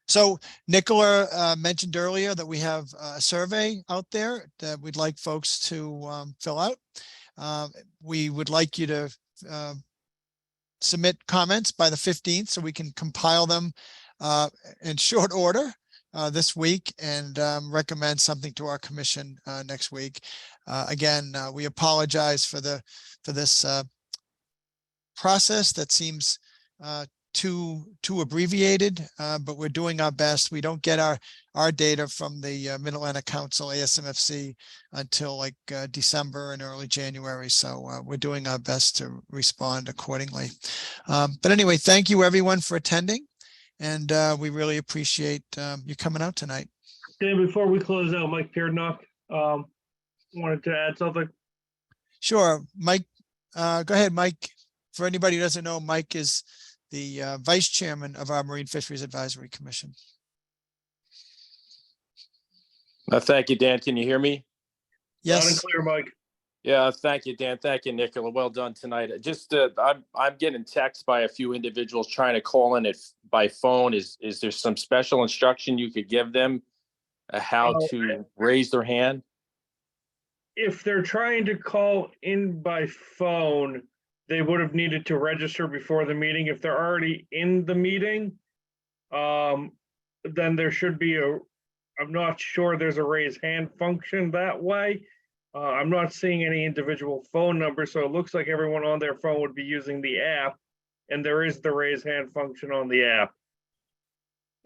So Nicola mentioned earlier that we have a survey out there that we'd like folks to fill out. We would like you to submit comments by the 15th so we can compile them in short order this week and recommend something to our commission next week. Again, we apologize for this process that seems too abbreviated, but we're doing our best. We don't get our data from the Mid-Atlantic Council, ASMFC, until like December and early January. So we're doing our best to respond accordingly. But anyway, thank you everyone for attending. And we really appreciate you coming out tonight. Dan, before we close out, Mike Peardnock wanted to add something. Sure, Mike. Go ahead, Mike. for anybody who doesn't know, Mike is the vice chairman of our Marine Fisheries Advisory Commission. Thank you, Dan. Can you hear me? Loud and Yes. clear, Mike. Yeah, thank you, Dan. Thank you, Nicola. Well done tonight. Just, I'm getting texts by a few individuals trying to call in by phone. Is there some special instruction you could give them how to raise their hand? If they're trying to call in by phone, they would have needed to register before the meeting. If they're already in the meeting, then there should be I'm not sure there's a raise hand function that way. I'm not seeing any individual phone numbers, so it looks like everyone on their phone would be using the app, and there is the raise hand function on the app.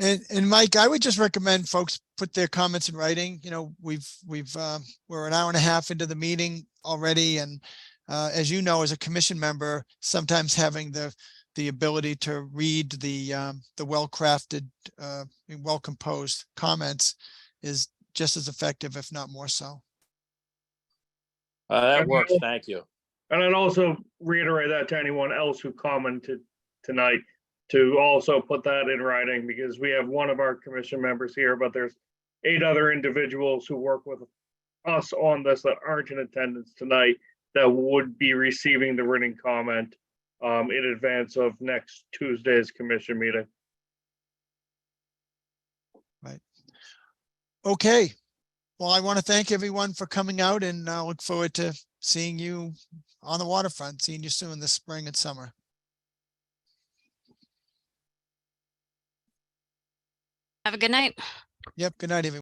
And Mike, I would just recommend folks put their comments in writing. You know, we're an hour and a half into the meeting already. And as you know, as a commission member, sometimes having the ability to read the well-crafted, well-composed comments is just as effective, if not more so. That works. Thank you. And I'd also reiterate that to anyone else who commented tonight to also put that in writing, because we have one of our commission members here, but there's 8 other individuals who work with us on this that aren't in attendance tonight that would be receiving the written comment in advance of next Tuesday's commission meeting. Right. Okay. Well, I want to thank everyone for coming out, and look forward to seeing you on the waterfront, seeing you soon this spring and summer. Have a good night. Yep. Good night, everyone.